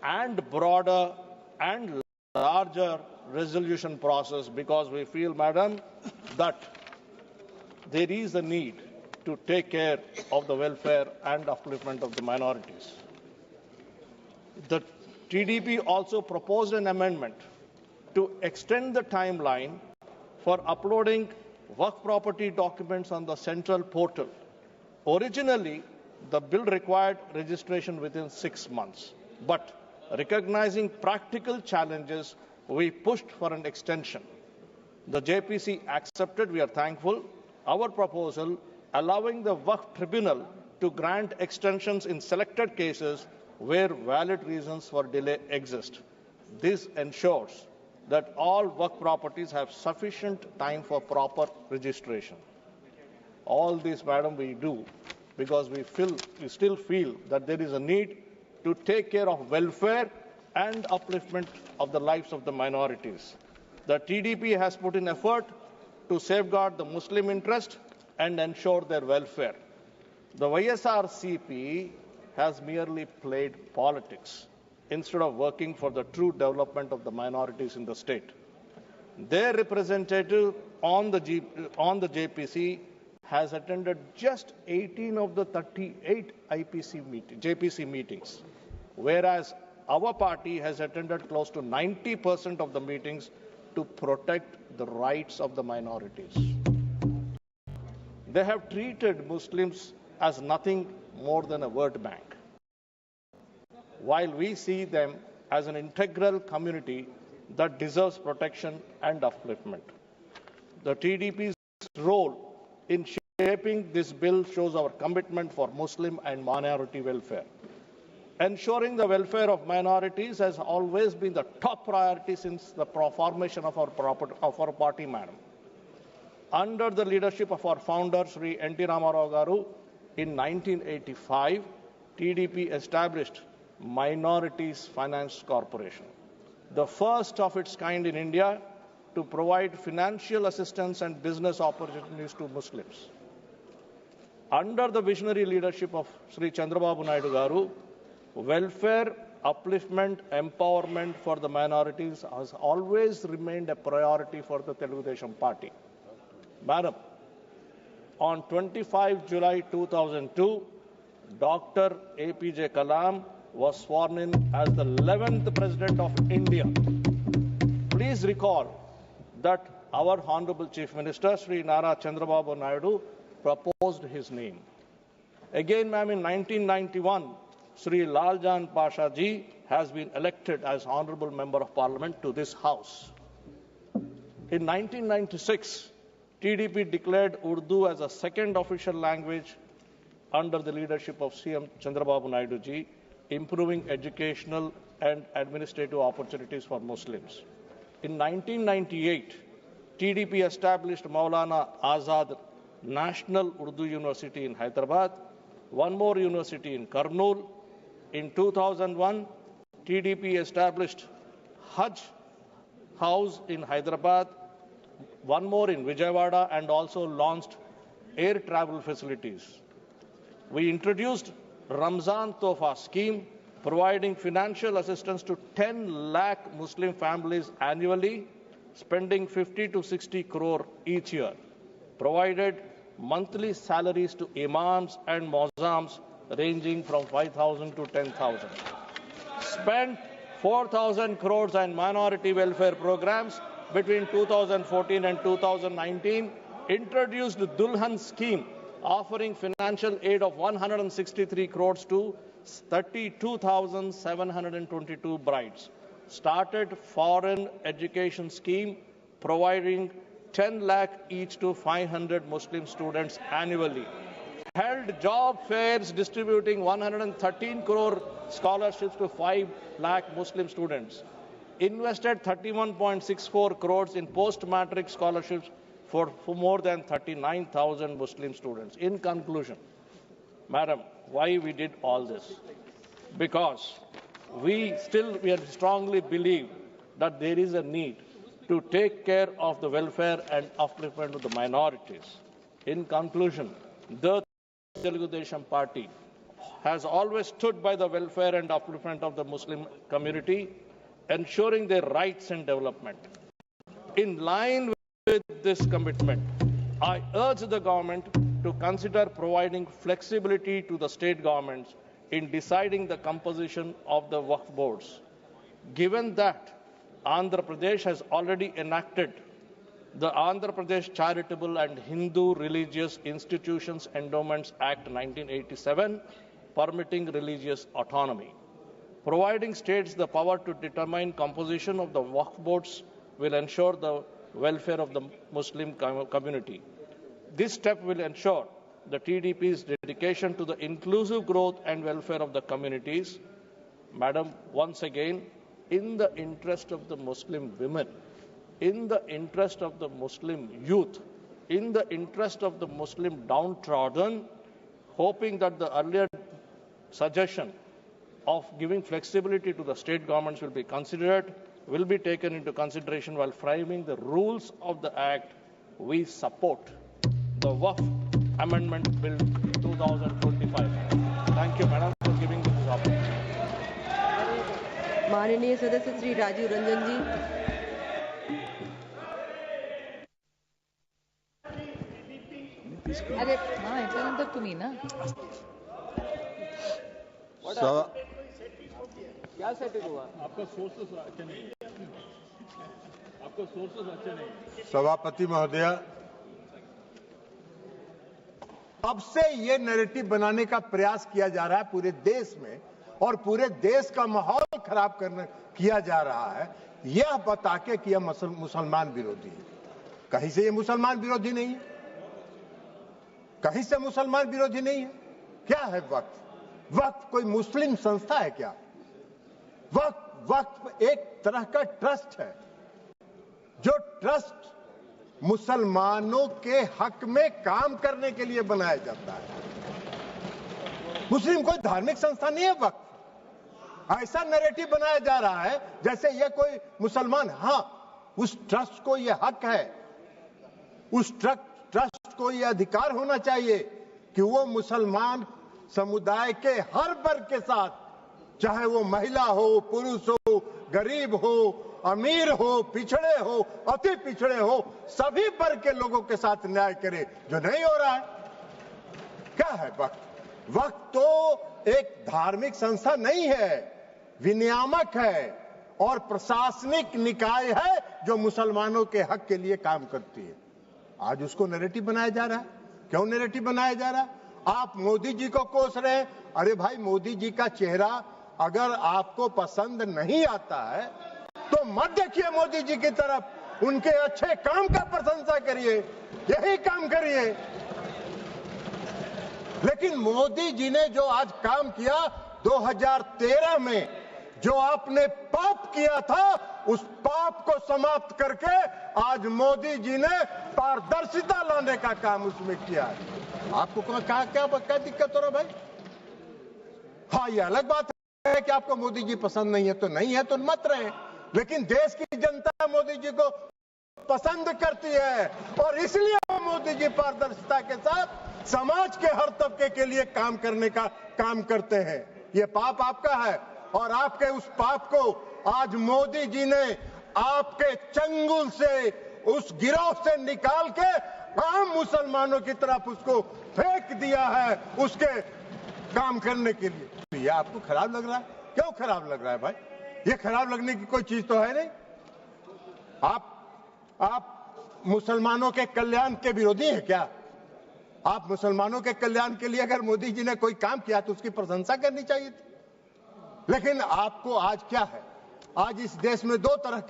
and broader and larger resolution process, because we feel, madam, that there is a need to take care of the welfare and upliftment of the minorities. The TDP also proposed an amendment to extend the timeline for uploading Waqf property documents on the central portal. Originally, the bill required registration within 6 months, but recognizing practical challenges, we pushed for an extension. The JPC accepted, we are thankful, our proposal, allowing the Waqf tribunal to grant extensions in selected cases where valid reasons for delay exist. This ensures that all Waqf properties have sufficient time for proper registration. All this, madam, we do because we still feel that there is a need to take care of welfare and upliftment of the lives of the minorities. The TDP has put in effort to safeguard the Muslim interest and ensure their welfare. The YSRCP has merely played politics instead of working for the true development of the minorities in the state. Their representative on the JPC has attended just 18 of the 38 JPC meetings, whereas our party has attended close to 90% of the meetings to protect the rights of the minorities. They have treated Muslims as nothing more than a word bank, while we see them as an integral community that deserves protection and upliftment. The TDP's role in shaping this bill shows our commitment for Muslim and minority welfare. Ensuring the welfare of minorities has always been the top priority since the formation of our party, madam. Under the leadership of our founder, Sri N.T. Ramarao Garu, in 1985, TDP established Minorities Finance Corporation, the first of its kind in India to provide financial assistance and business opportunities to Muslims. Under the visionary leadership of Sri Chandrababu Naidu Garu, welfare, upliftment, empowerment for the minorities has always remained a priority for the Telugu Desam Party. Madam, on 25 July 2002, Dr. APJ Kalam was sworn in as the 11th President of India. Please recall that our Honorable Chief Minister, Sri Nara Chandrababu Naidu, proposed his name. Again, ma'am, in 1991, Sri Laljan Pasha Ji has been elected as Honorable Member of Parliament to this House. In 1996, TDP declared Urdu as a second official language under the leadership of CM Chandrababu Naidu Ji, improving educational and administrative opportunities for Muslims. In 1998, TDP established Maulana Azad National Urdu University in Hyderabad, one more university in Kurnool. In 2001, TDP established Hajj House in Hyderabad, one more in Vijayawada, and also launched air travel facilities. We introduced Ramzan Tofa scheme, providing financial assistance to 10 lakh Muslim families annually, spending 50 to 60 crore each year. Provided monthly salaries to imams and muazzams ranging from 5,000 to 10,000. Spent 4,000 crores on minority welfare programs between 2014 and 2019. Introduced Dulhan scheme, offering financial aid of 163 crores to 32,722 brides. Started foreign education scheme, providing 10 lakh each to 500 Muslim students annually. Held job fairs distributing 113 crore scholarships to 5 lakh Muslim students. Invested 31.64 crores in post-matric scholarships for more than 39,000 Muslim students. In conclusion, Madam, why we did all this? Because we strongly believe that there is a need to take care of the welfare and upliftment of the minorities. In conclusion, the Telugu Desam Party has always stood by the welfare and upliftment of the Muslim community, ensuring their rights and development. In line with this commitment, I urge the government to consider providing flexibility to the state governments in deciding the composition of the Waqf boards. Given that Andhra Pradesh has already enacted the Andhra Pradesh Charitable and Hindu Religious Institutions Endowments Act 1987, permitting religious autonomy. Providing states the power to determine composition of the Waqf boards will ensure the welfare of the Muslim community. This step will ensure the TDP's dedication to the inclusive growth and welfare of the communities. Madam, once again, in the interest of the Muslim women, in the interest of the Muslim youth, in the interest of the Muslim downtrodden, hoping that the earlier suggestion of giving flexibility to the state governments will be taken into consideration while framing the rules of the Act. We support the Waqf Amendment Bill 2025. Thank you, Madam, for giving me this opportunity. माननीय सदस्य श्री राजीव रंजन जी। अरे हाँ इतल्यानंतर तुम्ही ना क्या setting हुआ? आपका sources अच्छे नहीं, आपका सोर्सेस अच्छे नहीं। सभापति महोदय, अब से ये नैरेटिव बनाने का प्रयास किया जा रहा है पूरे देश में, और पूरे देश का माहौल खराब किया जा रहा है, यह बता के कि यह मुसलमान विरोधी है। कहीं से ये मुसलमान विरोधी नहीं है, कहीं से मुसलमान विरोधी नहीं है। क्या है वक्फ? वक्फ कोई मुस्लिम संस्था है क्या? वक्फ एक तरह का ट्रस्ट है, जो ट्रस्ट मुसलमानों के हक में काम करने के लिए बनाया जाता है। मुस्लिम कोई धार्मिक संस्था नहीं है वक्फ। ऐसा नैरेटिव बनाया जा रहा है जैसे ये कोई मुसलमान, हाँ उस ट्रस्ट को ये हक है, उस ट्रस्ट को ये अधिकार होना चाहिए कि वो मुसलमान समुदाय के हर वर्ग के साथ, चाहे वो महिला हो, पुरुष हो, गरीब हो, अमीर हो, पिछड़े हो, अति पिछड़े हो, सभी वर्ग के लोगों के साथ न्याय करे, जो नहीं हो रहा है। क्या है वक्फ? वक्फ तो एक धार्मिक संस्था नहीं है, विनियामक है और प्रशासनिक निकाय है जो मुसलमानों के हक के लिए काम करती है। आज उसको नैरेटिव बनाया जा रहा है। क्यों नैरेटिव बनाया जा रहा है? आप मोदी जी को कोस रहे हैं। अरे भाई, मोदी जी का चेहरा अगर आपको पसंद नहीं आता है तो मत देखिए मोदी जी की तरफ, उनके अच्छे काम का प्रशंसा करिए, यही काम करिए। लेकिन मोदी जी ने जो आज काम किया 2013 में, जो आपने पाप किया था, उस पाप को समाप्त करके आज मोदी जी ने पारदर्शिता लाने का काम उसमें किया है। आपको क्या दिक्कत हो रहा भाई? हाँ, ये अलग बात है कि आपको मोदी जी पसंद नहीं है तो नहीं है, तो मत रहे, लेकिन देश की जनता मोदी जी को पसंद करती है और इसलिए मोदी जी पारदर्शिता के साथ समाज के हर तबके के लिए काम करने का काम करते हैं। ये पाप आपका है और आपके उस पाप को आज मोदी जी ने आपके चंगुल से, उस गिरोह से निकाल के आम मुसलमानों की तरफ उसको फेंक दिया है उसके काम करने के लिए। ये आपको खराब लग रहा है? क्यों खराब लग रहा है भाई? ये खराब लगने की कोई चीज तो है नहीं। आप मुसलमानों के कल्याण के विरोधी हैं क्या? आप मुसलमानों के कल्याण के लिए अगर मोदी जी ने कोई काम किया तो उसकी प्रशंसा करनी चाहिए थी। लेकिन आपको आज क्या है? आज इस देश में दो तरह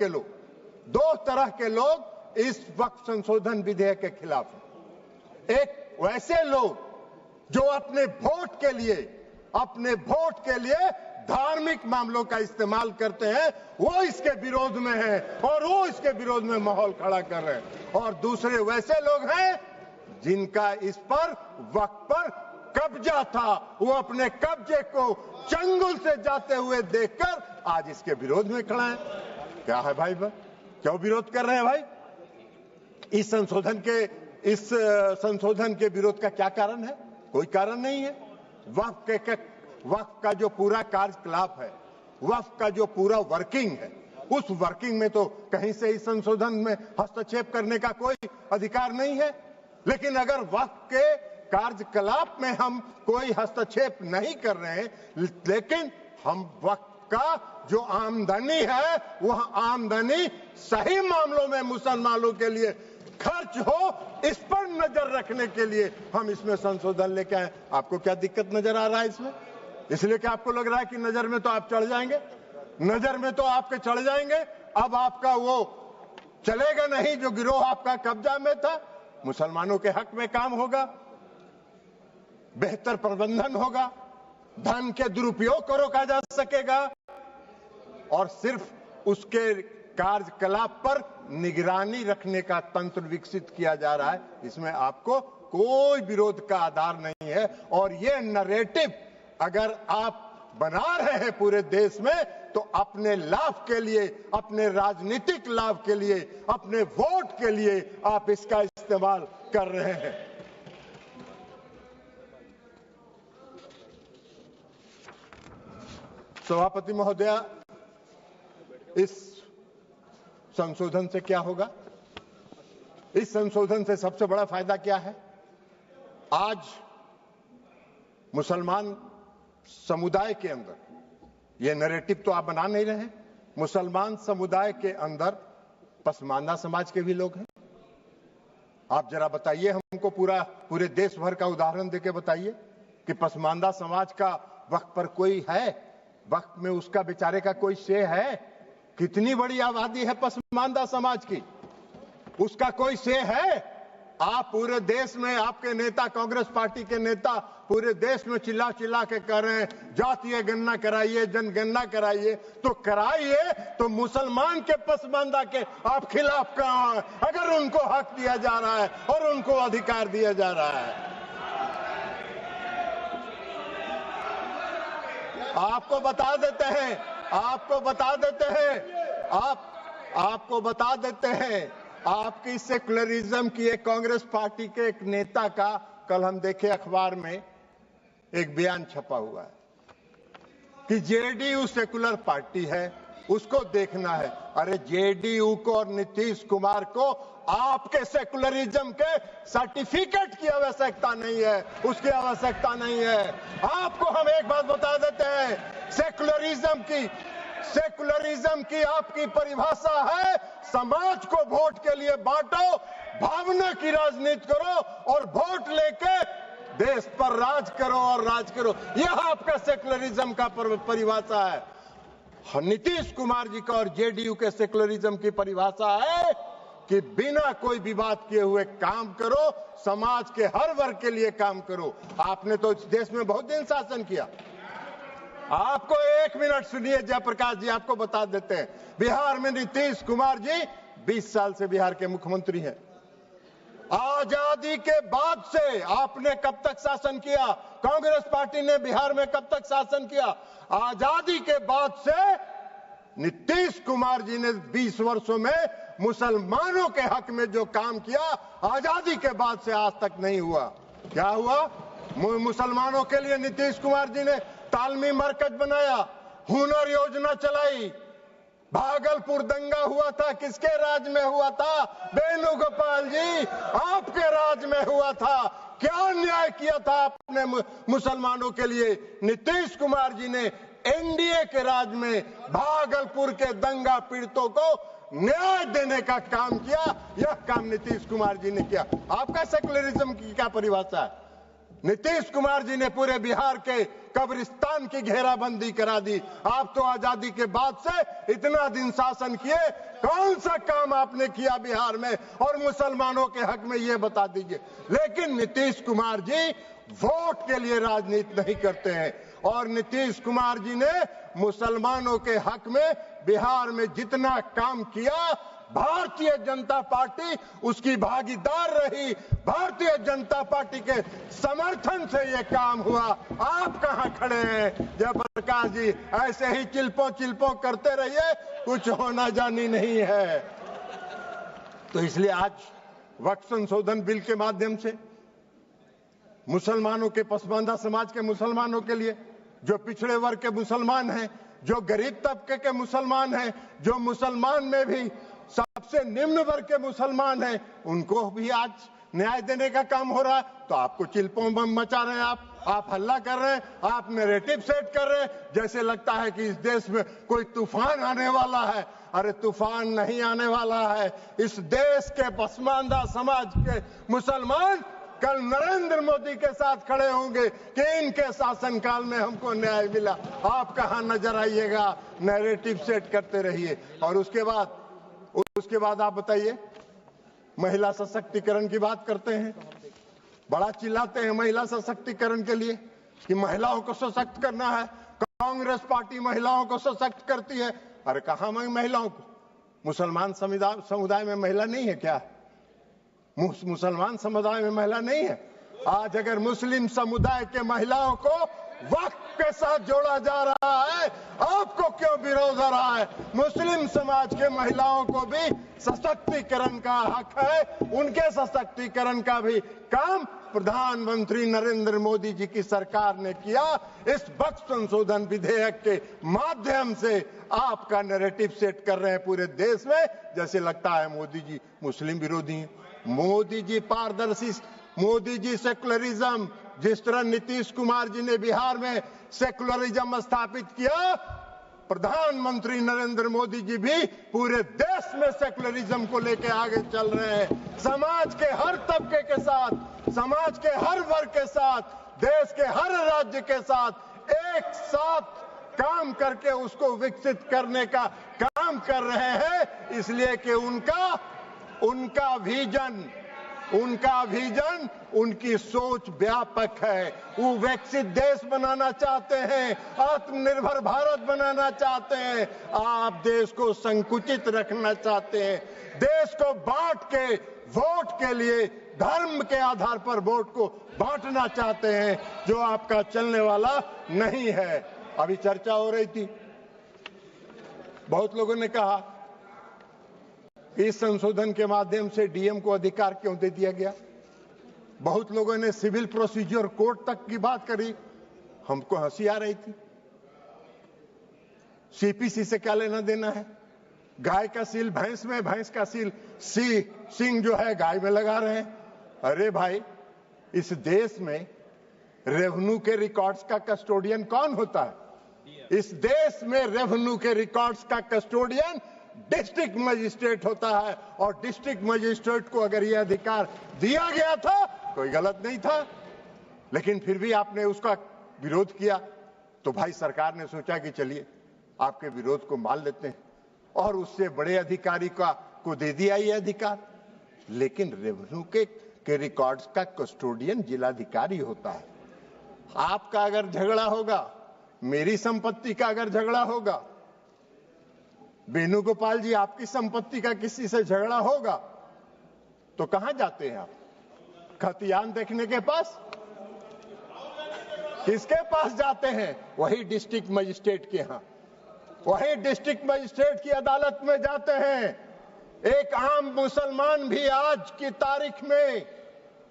के लोग इस वक्फ संशोधन विधेयक के खिलाफ हैं। एक वैसे लोग जो अपने वोट के लिए धार्मिक मामलों का इस्तेमाल करते हैं, वो इसके विरोध में है और वो इसके विरोध में माहौल खड़ा कर रहे हैं। और दूसरे वैसे लोग हैं जिनका इस पर वक्त पर कब्जा था, वो अपने कब्जे को चंगुल से जाते हुए देखकर आज इसके विरोध में खड़ा है। क्या है भाई, क्यों विरोध कर रहे हैं भाई? इस संशोधन के विरोध का क्या कारण है? कोई कारण नहीं है। वक्फ का जो पूरा कार्यकलाप है, वक्फ का जो पूरा वर्किंग है, उस वर्किंग में तो कहीं से इस संशोधन में हस्तक्षेप करने का कोई अधिकार नहीं है। लेकिन अगर वक्फ के कार्यकलाप में हम कोई हस्तक्षेप नहीं कर रहे हैं, लेकिन हम वक्फ का जो आमदनी है वह आमदनी सही मामलों में मुसलमानों के लिए खर्च हो, इस पर नजर रखने के लिए हम इसमें संशोधन लेके आए। आपको क्या दिक्कत नजर आ रहा है इसमें? इसलिए कि आपको लग रहा है कि नजर में तो आप चढ़ जाएंगे, नजर में तो आपके चढ़ जाएंगे। अब आपका वो चलेगा नहीं जो गिरोह आपका कब्जा में था। मुसलमानों के हक में काम होगा, बेहतर प्रबंधन होगा, धन के दुरुपयोग को रोका जा सकेगा और सिर्फ उसके कार्यकलाप पर निगरानी रखने का तंत्र विकसित किया जा रहा है। इसमें आपको कोई विरोध का आधार नहीं है। और ये नैरेटिव अगर आप बना रहे हैं पूरे देश में, तो अपने लाभ के लिए, अपने राजनीतिक लाभ के लिए, अपने वोट के लिए आप इसका इस्तेमाल कर रहे हैं। सभापति महोदया, इस संशोधन से क्या होगा? इस संशोधन से सबसे बड़ा फायदा क्या है? आज मुसलमान समुदाय के अंदर, ये नैरेटिव तो आप बना नहीं रहे हैं, मुसलमान समुदाय के अंदर पसमानदा समाज के भी लोग हैं। आप जरा बताइए हमको, पूरे देश भर का उदाहरण देके बताइए कि पसमानदा समाज का वक्फ पर कोई है, वक्फ में उसका बेचारे का कोई से है? कितनी बड़ी आबादी है पसमानदा समाज की, उसका कोई से है? आप पूरे देश में, आपके नेता, कांग्रेस पार्टी के नेता पूरे देश में चिल्ला चिल्ला के कह रहे हैं जातीय गणना कराइए, जनगणना कराइए। तो कराइए, तो मुसलमान के पसमानदा के आप खिलाफ कहां हैं? अगर उनको हक दिया जा रहा है और उनको अधिकार दिया जा रहा है। आपको बता देते हैं, आपको बता देते हैं, आपकी सेकुलरिज्म की एक कांग्रेस पार्टी के एक नेता का कल हम देखे अखबार में एक बयान छपा हुआ है कि जेडीयू सेकुलर पार्टी है, उसको देखना है। अरे जेडीयू को और नीतीश कुमार को आपके सेकुलरिज्म के सर्टिफिकेट की आवश्यकता नहीं है, उसकी आवश्यकता नहीं है। आपको हम एक बात बता देते हैं, सेकुलरिज्म की आपकी परिभाषा है समाज को वोट के लिए बांटो, भावना की राजनीति करो और वोट लेके देश पर राज करो और राज करो। यह आपका सेकुलरिज्म का परिभाषा है। नीतीश कुमार जी का और जेडीयू के सेकुलरिज्म की परिभाषा है कि बिना कोई विवाद किए हुए काम करो, समाज के हर वर्ग के लिए काम करो। आपने तो इस देश में बहुत दिन शासन किया। आपको एक मिनट सुनिए जयप्रकाश जी, आपको बता देते हैं, बिहार में नीतीश कुमार जी 20 साल से बिहार के मुख्यमंत्री हैं। आजादी के बाद से आपने कब तक शासन किया? कांग्रेस पार्टी ने बिहार में कब तक शासन किया? आजादी के बाद से नीतीश कुमार जी ने 20 वर्षों में मुसलमानों के हक में जो काम किया, आजादी के बाद से आज तक नहीं हुआ। क्या हुआ? मुसलमानों के लिए नीतीश कुमार जी ने तालमी मरकज बनाया, हुनर योजना चलाई। भागलपुर दंगा हुआ था, किसके राज में हुआ था? वेणुगोपाल जी, आपके राज में हुआ था। क्या न्याय किया था आपने मुसलमानों के लिए? नीतीश कुमार जी ने एनडीए के राज में भागलपुर के दंगा पीड़ितों को न्याय देने का काम किया। यह काम नीतीश कुमार जी ने किया। आपका सेकुलरिज्म की क्या परिभाषा है? नीतीश कुमार जी ने पूरे बिहार के कब्रिस्तान की घेराबंदी करा दी। आप तो आजादी के बाद से इतना दिन शासन किए, कौन सा काम आपने किया बिहार में और मुसलमानों के हक में, ये बता दीजिए। लेकिन नीतीश कुमार जी वोट के लिए राजनीति नहीं करते हैं। और नीतीश कुमार जी ने मुसलमानों के हक में बिहार में जितना काम किया, भारतीय जनता पार्टी उसकी भागीदार रही। भारतीय जनता पार्टी के समर्थन से ये काम हुआ। आप कहां खड़े हैं जयप्रकाश जी? ऐसे ही चिल्पों करते रहिए, कुछ होना जानी नहीं है। तो इसलिए आज वक्फ संशोधन बिल के माध्यम से मुसलमानों के, पसमानदा समाज के मुसलमानों के लिए, जो पिछड़े वर्ग के मुसलमान हैं, जो गरीब तबके के मुसलमान हैं, जो मुसलमान में भी सबसे निम्न वर्ग के मुसलमान हैं, उनको भी आज न्याय देने का काम हो रहा है। तो आपको चिल्पों बम मचा रहे हैं, आप हल्ला कर रहे हैं, आप नैरेटिव सेट कर रहे हैं, जैसे लगता है कि इस देश में कोई तूफान आने वाला है। अरे तूफान नहीं आने वाला है। इस देश के पसमानदा समाज के मुसलमान कल नरेंद्र मोदी के साथ खड़े होंगे कि इनके शासनकाल में हमको न्याय मिला। आप कहां नजर आइएगा, नैरेटिव सेट करते रहिए। और उसके बाद आप बताइए, महिला सशक्तिकरण की बात करते हैं, बड़ा चिल्लाते हैं महिला सशक्तिकरण के लिए कि महिलाओं को सशक्त करना है, कांग्रेस पार्टी महिलाओं को सशक्त करती है। अरे कहां महिलाओं को? मुसलमान समुदाय में महिला नहीं है क्या? मुसलमान समुदाय में महिला नहीं है? आज अगर मुस्लिम समुदाय के महिलाओं को वक्फ के साथ जोड़ा जा रहा है, आपको क्यों विरोध हो रहा है? मुस्लिम समाज के महिलाओं को भी सशक्तिकरण का हक है, उनके सशक्तिकरण का भी काम प्रधानमंत्री नरेंद्र मोदी जी की सरकार ने किया। इस वक्फ संशोधन विधेयक के माध्यम से आपका नैरेटिव सेट कर रहे हैं पूरे देश में, जैसे लगता है मोदी जी मुस्लिम विरोधी हैं। मोदी जी पारदर्शी, मोदी जी सेकुलरिज्म, जिस तरह नीतीश कुमार जी ने बिहार में सेकुलरिज्म स्थापित किया, प्रधानमंत्री नरेंद्र मोदी जी भी पूरे देश में सेकुलरिज्म को लेकर आगे चल रहे हैं। समाज के हर तबके के साथ, समाज के हर वर्ग के साथ, देश के हर राज्य के साथ एक साथ काम करके उसको विकसित करने का काम कर रहे हैं, इसलिए कि उनका विजन, उनकी सोच व्यापक है। वो विकसित देश बनाना चाहते हैं, आत्मनिर्भर भारत बनाना चाहते हैं। आप देश को संकुचित रखना चाहते हैं, देश को बांट के वोट के लिए धर्म के आधार पर वोट को बांटना चाहते हैं, जो आपका चलने वाला नहीं है। अभी चर्चा हो रही थी, बहुत लोगों ने कहा इस संशोधन के माध्यम से डीएम को अधिकार क्यों दे दिया गया। बहुत लोगों ने सिविल प्रोसीजर कोर्ट तक की बात करी, हमको हंसी आ रही थी। सीपीसी से क्या लेना देना है? गाय का सील भैंस में, भैंस का सील सिंह जो है गाय में लगा रहे हैं। अरे भाई, इस देश में रेवेन्यू के रिकॉर्ड्स का कस्टोडियन कौन होता है? इस देश में रेवेन्यू के रिकॉर्ड्स का कस्टोडियन डिस्ट्रिक्ट मजिस्ट्रेट होता है। और डिस्ट्रिक्ट मजिस्ट्रेट को अगर यह अधिकार दिया गया था, कोई गलत नहीं था, लेकिन फिर भी आपने उसका विरोध किया। तो भाई सरकार ने सोचा कि चलिए आपके विरोध को मान लेते हैं, और उससे बड़े अधिकारी को दे दिया ये अधिकार। लेकिन रेवेन्यू के रिकॉर्ड्स का कस्टोडियन जिलाधिकारी होता है। आपका अगर झगड़ा होगा, मेरी संपत्ति का अगर झगड़ा होगा, वेणुगोपाल जी आपकी संपत्ति का किसी से झगड़ा होगा, तो कहां जाते हैं आप? खतियान देखने के पास? किसके पास जाते हैं? वही डिस्ट्रिक्ट मजिस्ट्रेट के यहां, वही डिस्ट्रिक्ट मजिस्ट्रेट की अदालत में जाते हैं। एक आम मुसलमान भी आज की तारीख में,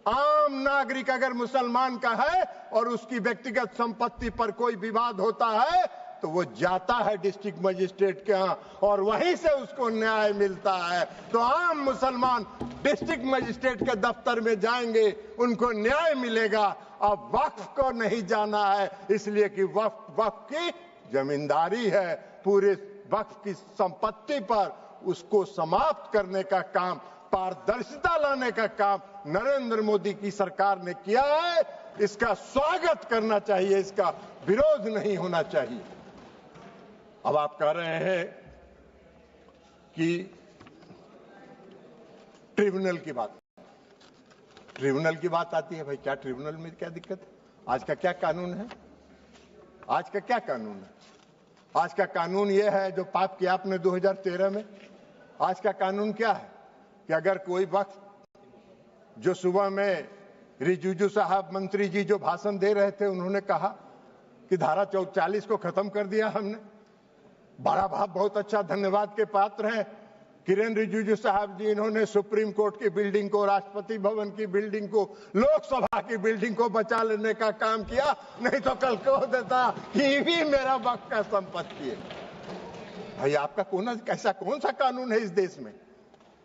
आम नागरिक अगर मुसलमान का है और उसकी व्यक्तिगत संपत्ति पर कोई विवाद होता है, तो वो जाता है डिस्ट्रिक्ट मजिस्ट्रेट के यहाँ और वहीं से उसको न्याय मिलता है। तो आम मुसलमान डिस्ट्रिक्ट मजिस्ट्रेट के दफ्तर में जाएंगे, उनको न्याय मिलेगा। अब वक्फ को नहीं जाना है, इसलिए कि वक्फ की जमींदारी है। पूरे वक्फ की संपत्ति पर उसको समाप्त करने का काम, पारदर्शिता लाने का काम नरेंद्र मोदी की सरकार ने किया है। इसका स्वागत करना चाहिए, इसका विरोध नहीं होना चाहिए। अब आप कह रहे हैं कि ट्रिब्यूनल की बात आती है। भाई क्या ट्रिब्यूनल में क्या दिक्कत है? आज का क्या कानून है? आज का क्या कानून है? आज का कानून यह है जो पाप किया आपने 2013 में। आज का कानून क्या है कि अगर कोई वक्त, जो सुबह में रिजिजू साहब मंत्री जी जो भाषण दे रहे थे, उन्होंने कहा कि धारा 40 को खत्म कर दिया हमने। बड़ा बहुत अच्छा, धन्यवाद के पात्र हैं किरण रिजिजू साहब जी। इन्होंने सुप्रीम कोर्ट की बिल्डिंग को, राष्ट्रपति भवन की बिल्डिंग को, लोकसभा की बिल्डिंग को बचा लेने का काम किया, नहीं तो कल कह देता कि ये भी मेरा वक्त का संपत्ति है। भाई आपका कौन सा कानून है इस देश में?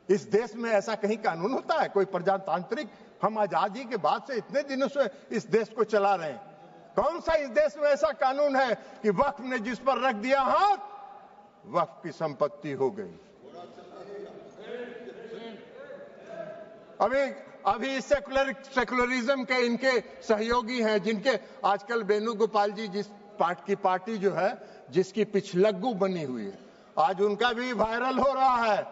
इस देश में ऐसा कहीं कानून होता है? कोई प्रजातांत्रिक, हम आजादी के बाद से इतने दिनों से इस देश को चला रहे हैं, कौन सा इस देश में ऐसा कानून है कि वक्फ ने जिस पर रख दिया हाथ, वक्फ की संपत्ति हो गई? अभी सेकुलरिज्म के इनके सहयोगी हैं, जिनके आजकल वेणुगोपाल जी, जिस पार्टी जो है जिसकी पिछलग्गू बनी हुई है, आज उनका भी वायरल हो रहा है।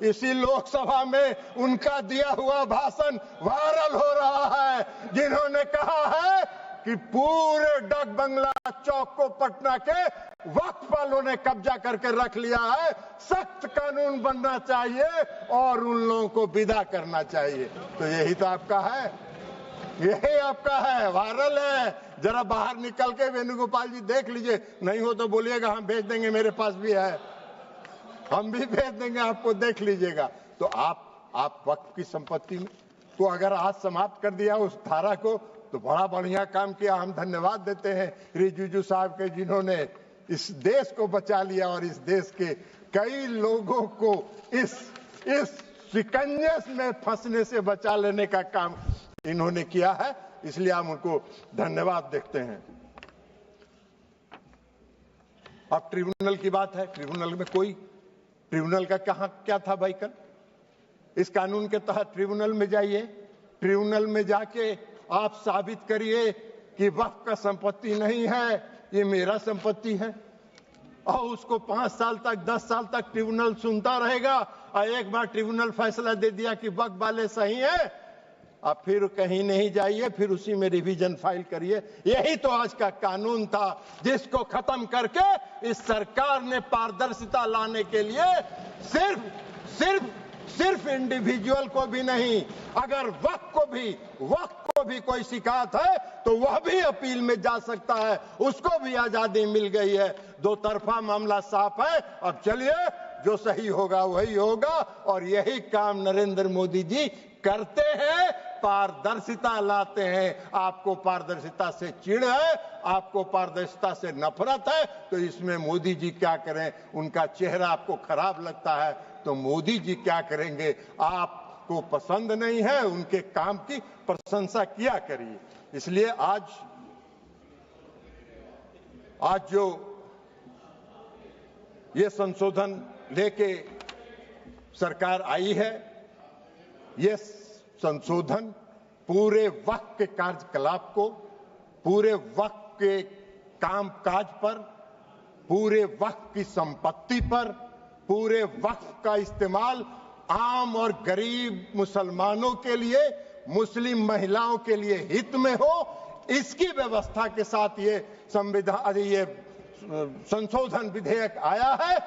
इसी लोकसभा में उनका दिया हुआ भाषण वायरल हो रहा है, जिन्होंने कहा है कि पूरे डक बंगला चौक को पटना के वक्फ वालों ने कब्जा करके रख लिया है। सख्त कानून बनना चाहिए और उन लोगों को विदा करना चाहिए। तो यही तो आपका है, यही आपका है, वायरल है। जरा बाहर निकल के वेणुगोपाल जी देख लीजिए, नहीं हो तो बोलिएगा, हम भेज देंगे, मेरे पास भी है, हम भी भेज देंगे आपको, देख लीजिएगा। तो आप वक्फ की संपत्ति को अगर आज समाप्त कर दिया उस धारा को, तो बड़ा बढ़िया काम किया। हम धन्यवाद देते हैं रिजिजू साहब के, जिन्होंने इस देश को बचा लिया और इस देश के कई लोगों को इस शिकंजे में फंसने से बचा लेने का काम इन्होंने किया है, इसलिए हम उनको धन्यवाद देते हैं। अब ट्रिब्यूनल की बात है। ट्रिब्यूनल का क्या था भाई? कल इस कानून के तहत ट्रिब्यूनल में जाइए, ट्रिब्यूनल में जाके आप साबित करिए कि वक्फ का संपत्ति नहीं है, ये मेरा संपत्ति है, और उसको 5 साल तक 10 साल तक ट्रिब्यूनल सुनता रहेगा। और एक बार ट्रिब्यूनल फैसला दे दिया कि वक्फ वाले सही है, अब फिर कहीं नहीं जाइए, फिर उसी में रिवीजन फाइल करिए। यही तो आज का कानून था, जिसको खत्म करके इस सरकार ने पारदर्शिता लाने के लिए सिर्फ इंडिविजुअल को भी नहीं, अगर वक्फ को भी कोई शिकायत है तो वह भी अपील में जा सकता है, उसको भी आजादी मिल गई है। दो तरफा मामला साफ है। अब चलिए, जो सही होगा वही होगा, और यही काम नरेंद्र मोदी जी करते हैं, पारदर्शिता लाते हैं। आपको पारदर्शिता से चिढ़ है, आपको पारदर्शिता से नफरत है, तो इसमें मोदी जी क्या करें? उनका चेहरा आपको खराब लगता है तो मोदी जी क्या करेंगे? आपको पसंद नहीं है, उनके काम की प्रशंसा किया करिए। इसलिए आज जो ये संशोधन लेके सरकार आई है, ये संशोधन पूरे वक्फ के कार्यकलाप को, पूरे वक्फ के कामकाज पर, पूरे वक्फ की संपत्ति पर, पूरे वक्फ का इस्तेमाल आम और गरीब मुसलमानों के लिए, मुस्लिम महिलाओं के लिए हित में हो, इसकी व्यवस्था के साथ ये संशोधन विधेयक आया है।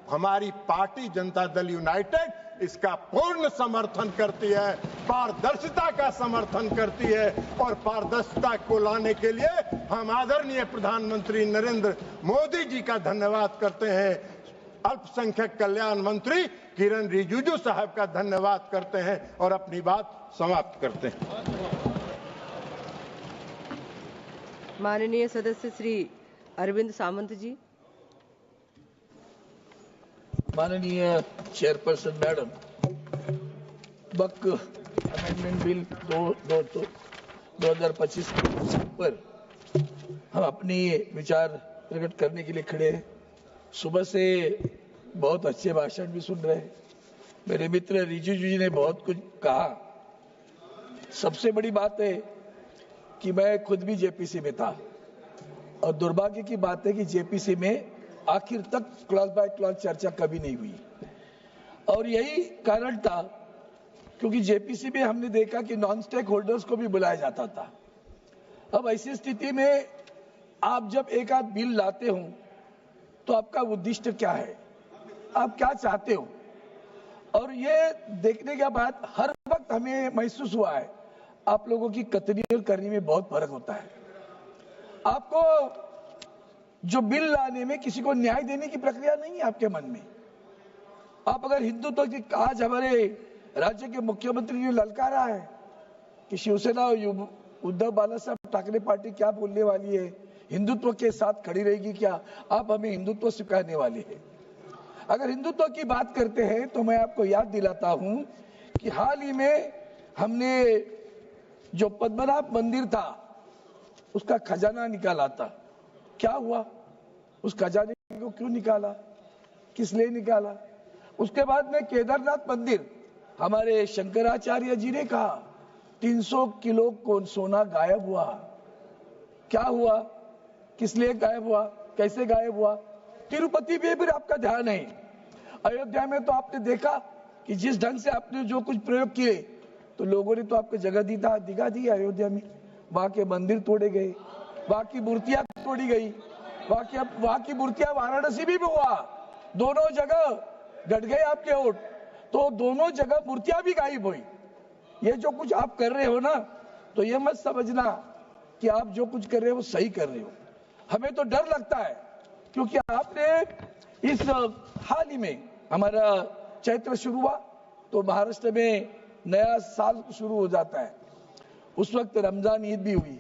हमारी पार्टी जनता दल यूनाइटेड इसका पूर्ण समर्थन करती है, पारदर्शिता का समर्थन करती है, और पारदर्शिता को लाने के लिए हम आदरणीय प्रधानमंत्री नरेंद्र मोदी जी का धन्यवाद करते हैं। अल्पसंख्यक कल्याण मंत्री किरण रिजिजू साहब का धन्यवाद करते हैं और अपनी बात समाप्त करते हैं। माननीय सदस्य श्री अरविंद सामंत जी। माननीय चेयरपर्सन मैडम, वक्फ अमेंडमेंट बिल 2025 पर हम अपनी विचार प्रकट करने के लिए खड़े हैं। सुबह से बहुत अच्छे भाषण भी सुन रहे हैं। मेरे मित्र रिजिजू जी ने बहुत कुछ कहा। सबसे बड़ी बात है कि मैं खुद भी जेपीसी में था, और दुर्भाग्य की बात है कि जेपीसी में आखिर तक क्लॉज बाय क्लॉज चर्चा कभी नहीं हुई, और यही कारण था क्योंकि जेपीसी में हमने देखा कि नॉन स्टेक होल्डर्स को भी बुलाया जाता था। अब ऐसी स्थिति में आप जब एक आध बिल लाते हो तो आपका उद्देश्य क्या है, आप क्या चाहते हो। और ये देखने के बाद हर वक्त हमें महसूस हुआ है आप लोगों की कतनी और करनी में बहुत फर्क होता है। आपको जो बिल लाने में किसी को न्याय देने की प्रक्रिया नहीं है आपके मन में। आप अगर हिंदुत्व की आज हमारे राज्य के मुख्यमंत्री ने ललकारा है कि शिवसेना और उद्धव बाला साहब ठाकरे पार्टी क्या बोलने वाली है, हिंदुत्व के साथ खड़ी रहेगी क्या, आप हमें हिंदुत्व सिखाने वाले हैं। अगर हिंदुत्व की बात करते हैं तो मैं आपको याद दिलाता हूं कि हाल ही में हमने जो पद्मनाभ मंदिर था उसका खजाना निकाला था। क्या हुआ, उस खजाने को क्यों निकाला, किस लिए निकाला। उसके बाद में केदारनाथ मंदिर, हमारे शंकराचार्य जी ने कहा 300 किलो को सोना गायब हुआ। क्या हुआ, किस लिए गायब हुआ, कैसे गायब हुआ। तिरुपति पे भी आपका ध्यान है। अयोध्या में तो आपने देखा कि जिस ढंग से आपने जो कुछ प्रयोग किए तो लोगों ने तो आपको जगह दिखा दी अयोध्या में। वहां के मंदिर तोड़े गए, वहां की मूर्तियां तोड़ी गई, वहां की मूर्तियां वाराणसी भी हुआ, दोनों जगह घट गए आपके वोट, तो दोनों जगह मूर्तियां भी गायब हुई। ये जो कुछ आप कर रहे हो ना, तो ये मत समझना कि आप जो कुछ कर रहे हो वो सही कर रहे हो। हमें तो डर लगता है क्योंकि आपने इस हाल ही में हमारा चैत्र शुरू हुआ तो महाराष्ट्र में नया साल शुरू हो जाता है, उस वक्त रमजान ईद भी हुई।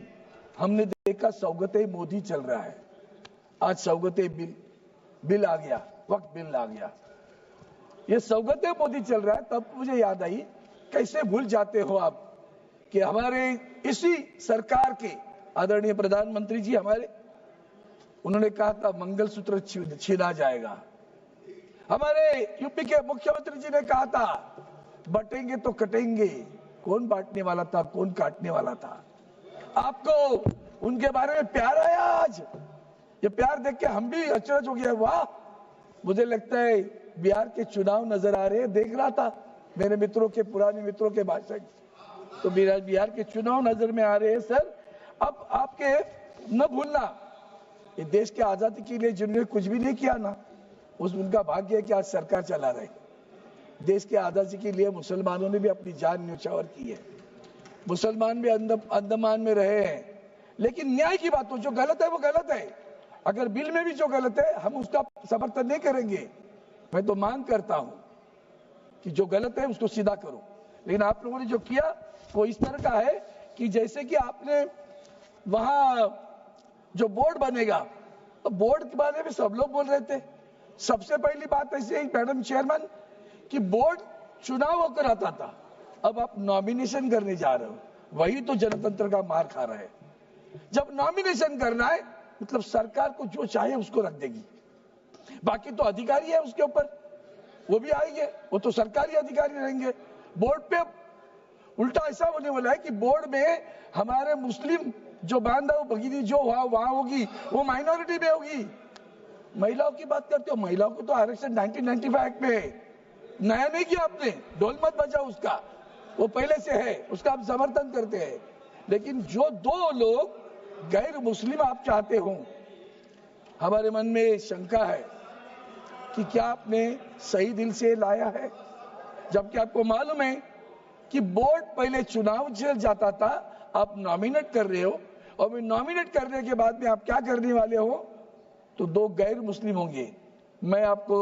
हमने देखा सौगते मोदी चल रहा है। आज सौगते बिल आ गया, वक्त बिल आ गया। ये सौगते मोदी चल रहा है, तब मुझे याद आई कैसे भूल जाते हो आप कि हमारे इसी सरकार के आदरणीय प्रधानमंत्री जी उन्होंने कहा था मंगलसूत्र छीना जाएगा। हमारे यूपी के मुख्यमंत्री जी ने कहा था बटेंगे तो कटेंगे। कौन बांटने वाला था, कौन काटने वाला था। आपको उनके बारे में प्यार आया। आज ये प्यार देख के हम भी अचरज हो गया। वाह, मुझे लगता है बिहार के चुनाव नजर आ रहे हैं। देख रहा था मेरे मित्रों के, पुराने मित्रों के भाषण, तो बिहार के चुनाव नजर में आ रहे हैं। सर, अब आपके न भूलना, ये देश के आजादी के लिए जिन्होंने कुछ भी नहीं किया ना, उनका भाग्य है कि आज सरकार चला रहे। देश के आजादी के लिए मुसलमानों ने भी अपनी जान न्यौछावर की है। मुसलमान भी अंडमान में रहे हैं, लेकिन न्याय की बात हो, जो गलत है वो गलत है। अगर बिल में भी जो गलत है हम उसका समर्थन नहीं करेंगे। मैं तो मांग करता हूं कि जो गलत है उसको सीधा करो, लेकिन आप लोगों ने जो किया वो इस तरह का है कि जैसे कि आपने वहां जो बोर्ड बनेगा, तो बोर्ड के बारे में सब लोग बोल रहे थे। सबसे पहली बात ऐसी है मैडम चेयरमैन कि बोर्ड चुनाव होकर आता था, अब आप नॉमिनेशन करने जा रहे हो, वही तो जनतंत्र का मार खा रहा है। जब नॉमिनेशन करना है मतलब सरकार को जो चाहे उसको रख देगी, बाकी तो अधिकारी है उसके ऊपर, वो भी आएंगे, वो तो सरकारी अधिकारी रहेंगे। बोर्ड पे उल्टा ऐसा होने वाला है कि बोर्ड में हमारे मुस्लिम जो बांधव भगिनी जो वहां होगी वो माइनॉरिटी में होगी। महिलाओं की बात करते हो, महिलाओं को तो आरक्षण 1995 एक्ट में है, नया नहीं किया आपने, ढोल मत बजाओ उसका, वो पहले से है, उसका आप समर्थन करते हैं। लेकिन जो दो लोग गैर मुस्लिम आप चाहते हो, हमारे मन में शंका है कि क्या आपने सही दिल से लाया है, जबकि आपको मालूम है कि बोर्ड पहले चुनाव चल जाता था, आप नॉमिनेट कर रहे हो, और नॉमिनेट करने के बाद में आप क्या करने वाले हो, तो दो गैर मुस्लिम होंगे। मैं आपको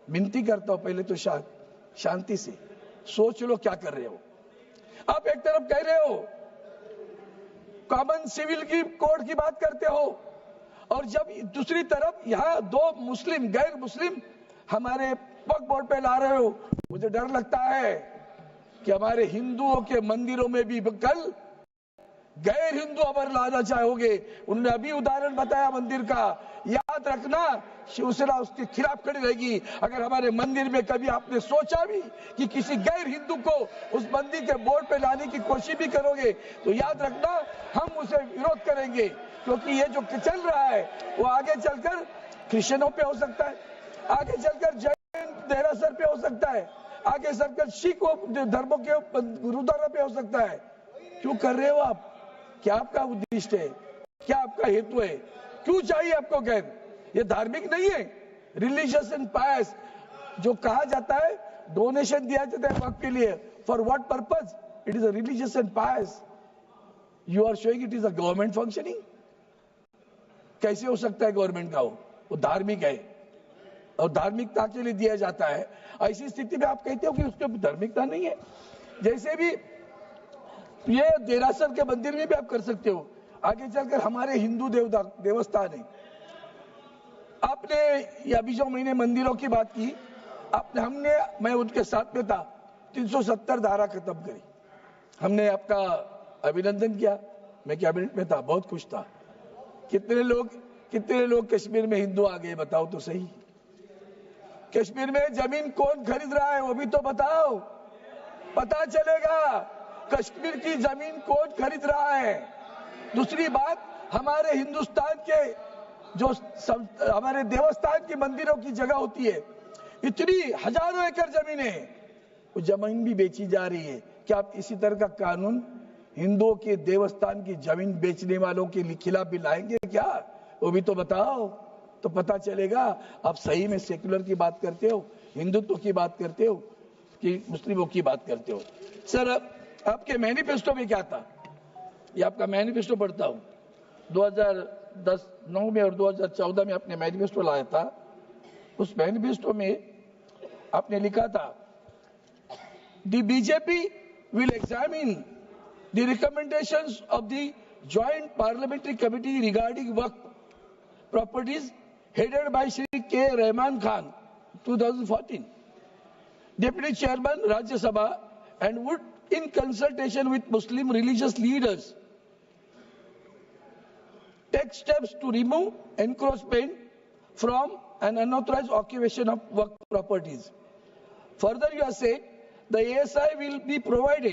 विनती करता हूं, पहले तो शांति से सोच लो क्या कर रहे हो। आप एक तरफ कह रहे हो कॉमन सिविल की कोड की बात करते हो, और जब दूसरी तरफ यहाँ दो मुस्लिम गैर मुस्लिम हमारे वक्फ बोर्ड पे ला रहे हो। मुझे डर लगता है कि हमारे हिंदुओं के मंदिरों में भी कल गैर हिंदू अगर लाना चाहोगे। उन्होंने अभी उदाहरण बताया मंदिर का, याद रखना शिवसेना उसके खिलाफ खड़ी रहेगी। अगर हमारे मंदिर में कभी आपने सोचा भी कि किसी गैर हिंदू को उस मंदिर के बोर्ड पे लाने की कोशिश भी करोगे, तो याद रखना हम उसे विरोध करेंगे, क्योंकि ये जो चल रहा है वो आगे चलकर क्रिश्चियनों पे हो सकता है, आगे चलकर जैन देरासर पे हो सकता है, आगे चलकर सिख धर्मों के गुरुद्वारा पे हो सकता है। क्यों कर रहे हो आप, क्या आपका उद्देश्य है? क्या आपका हेतु है? क्यों चाहिए आपको कैद? ये धार्मिक नहीं है। रिलीजियस एंड पायस जो कहा जाता है, डोनेशन दिया जाता है वक्त के लिए, for what purpose? It is a religious and pious. You are showing it is a government functioning. कैसे हो सकता है गवर्नमेंट का? वो धार्मिक है और धार्मिकता के लिए दिया जाता है. ऐसी स्थिति में आप कहते हो कि उसके धार्मिकता नहीं है. जैसे भी ये देरासर के मंदिर में भी आप कर सकते हो. आगे चलकर हमारे हिंदू देवस्थान है. आपने ये अभी जो मैंने मंदिरों की बात की, हमने, मैं उनके साथ में था, 370 धारा खत्म करी. हमने आपका अभिनंदन किया. मैं कैबिनेट में था, बहुत खुश था. कितने लोग कश्मीर में हिंदू आ गए बताओ तो सही. कश्मीर में जमीन कौन खरीद रहा है वो भी तो बताओ. पता चलेगा कश्मीर की जमीन कौन खरीद रहा है. दूसरी बात, हमारे हिंदुस्तान के जो हमारे देवस्थान की मंदिरों की जगह होती है, इतनी हजारों एकड़ जमीनें, वो जमीन भी बेची जा रही है. क्या आप इसी तरह का कानून हिंदुओं के देवस्थान की जमीन बेचने वालों के खिलाफ भी लाएंगे क्या? वो भी तो बताओ, तो पता चलेगा आप सही में सेक्युलर की बात करते हो, हिंदुत्व की बात करते हो कि मुस्लिमों की बात करते हो. सर, आपके मैनिफेस्टो में क्या था? ये आपका मैनिफेस्टो पढ़ता हूं. 2010-9 में और 2014 में आपने मैनिफेस्टो लाया था. उस मैनिफेस्टो में आपने लिखा था, the BJP will examine the recommendations of the joint parliamentary committee regarding Waqf properties headed by Shri K. Rahman Khan, 2014, Deputy Chairman Rajya Sabha, and would, in consultation with Muslim religious leaders, take steps to remove encroachment from an unauthorized occupation of Waqf properties. Further, you have said the ASI will be provided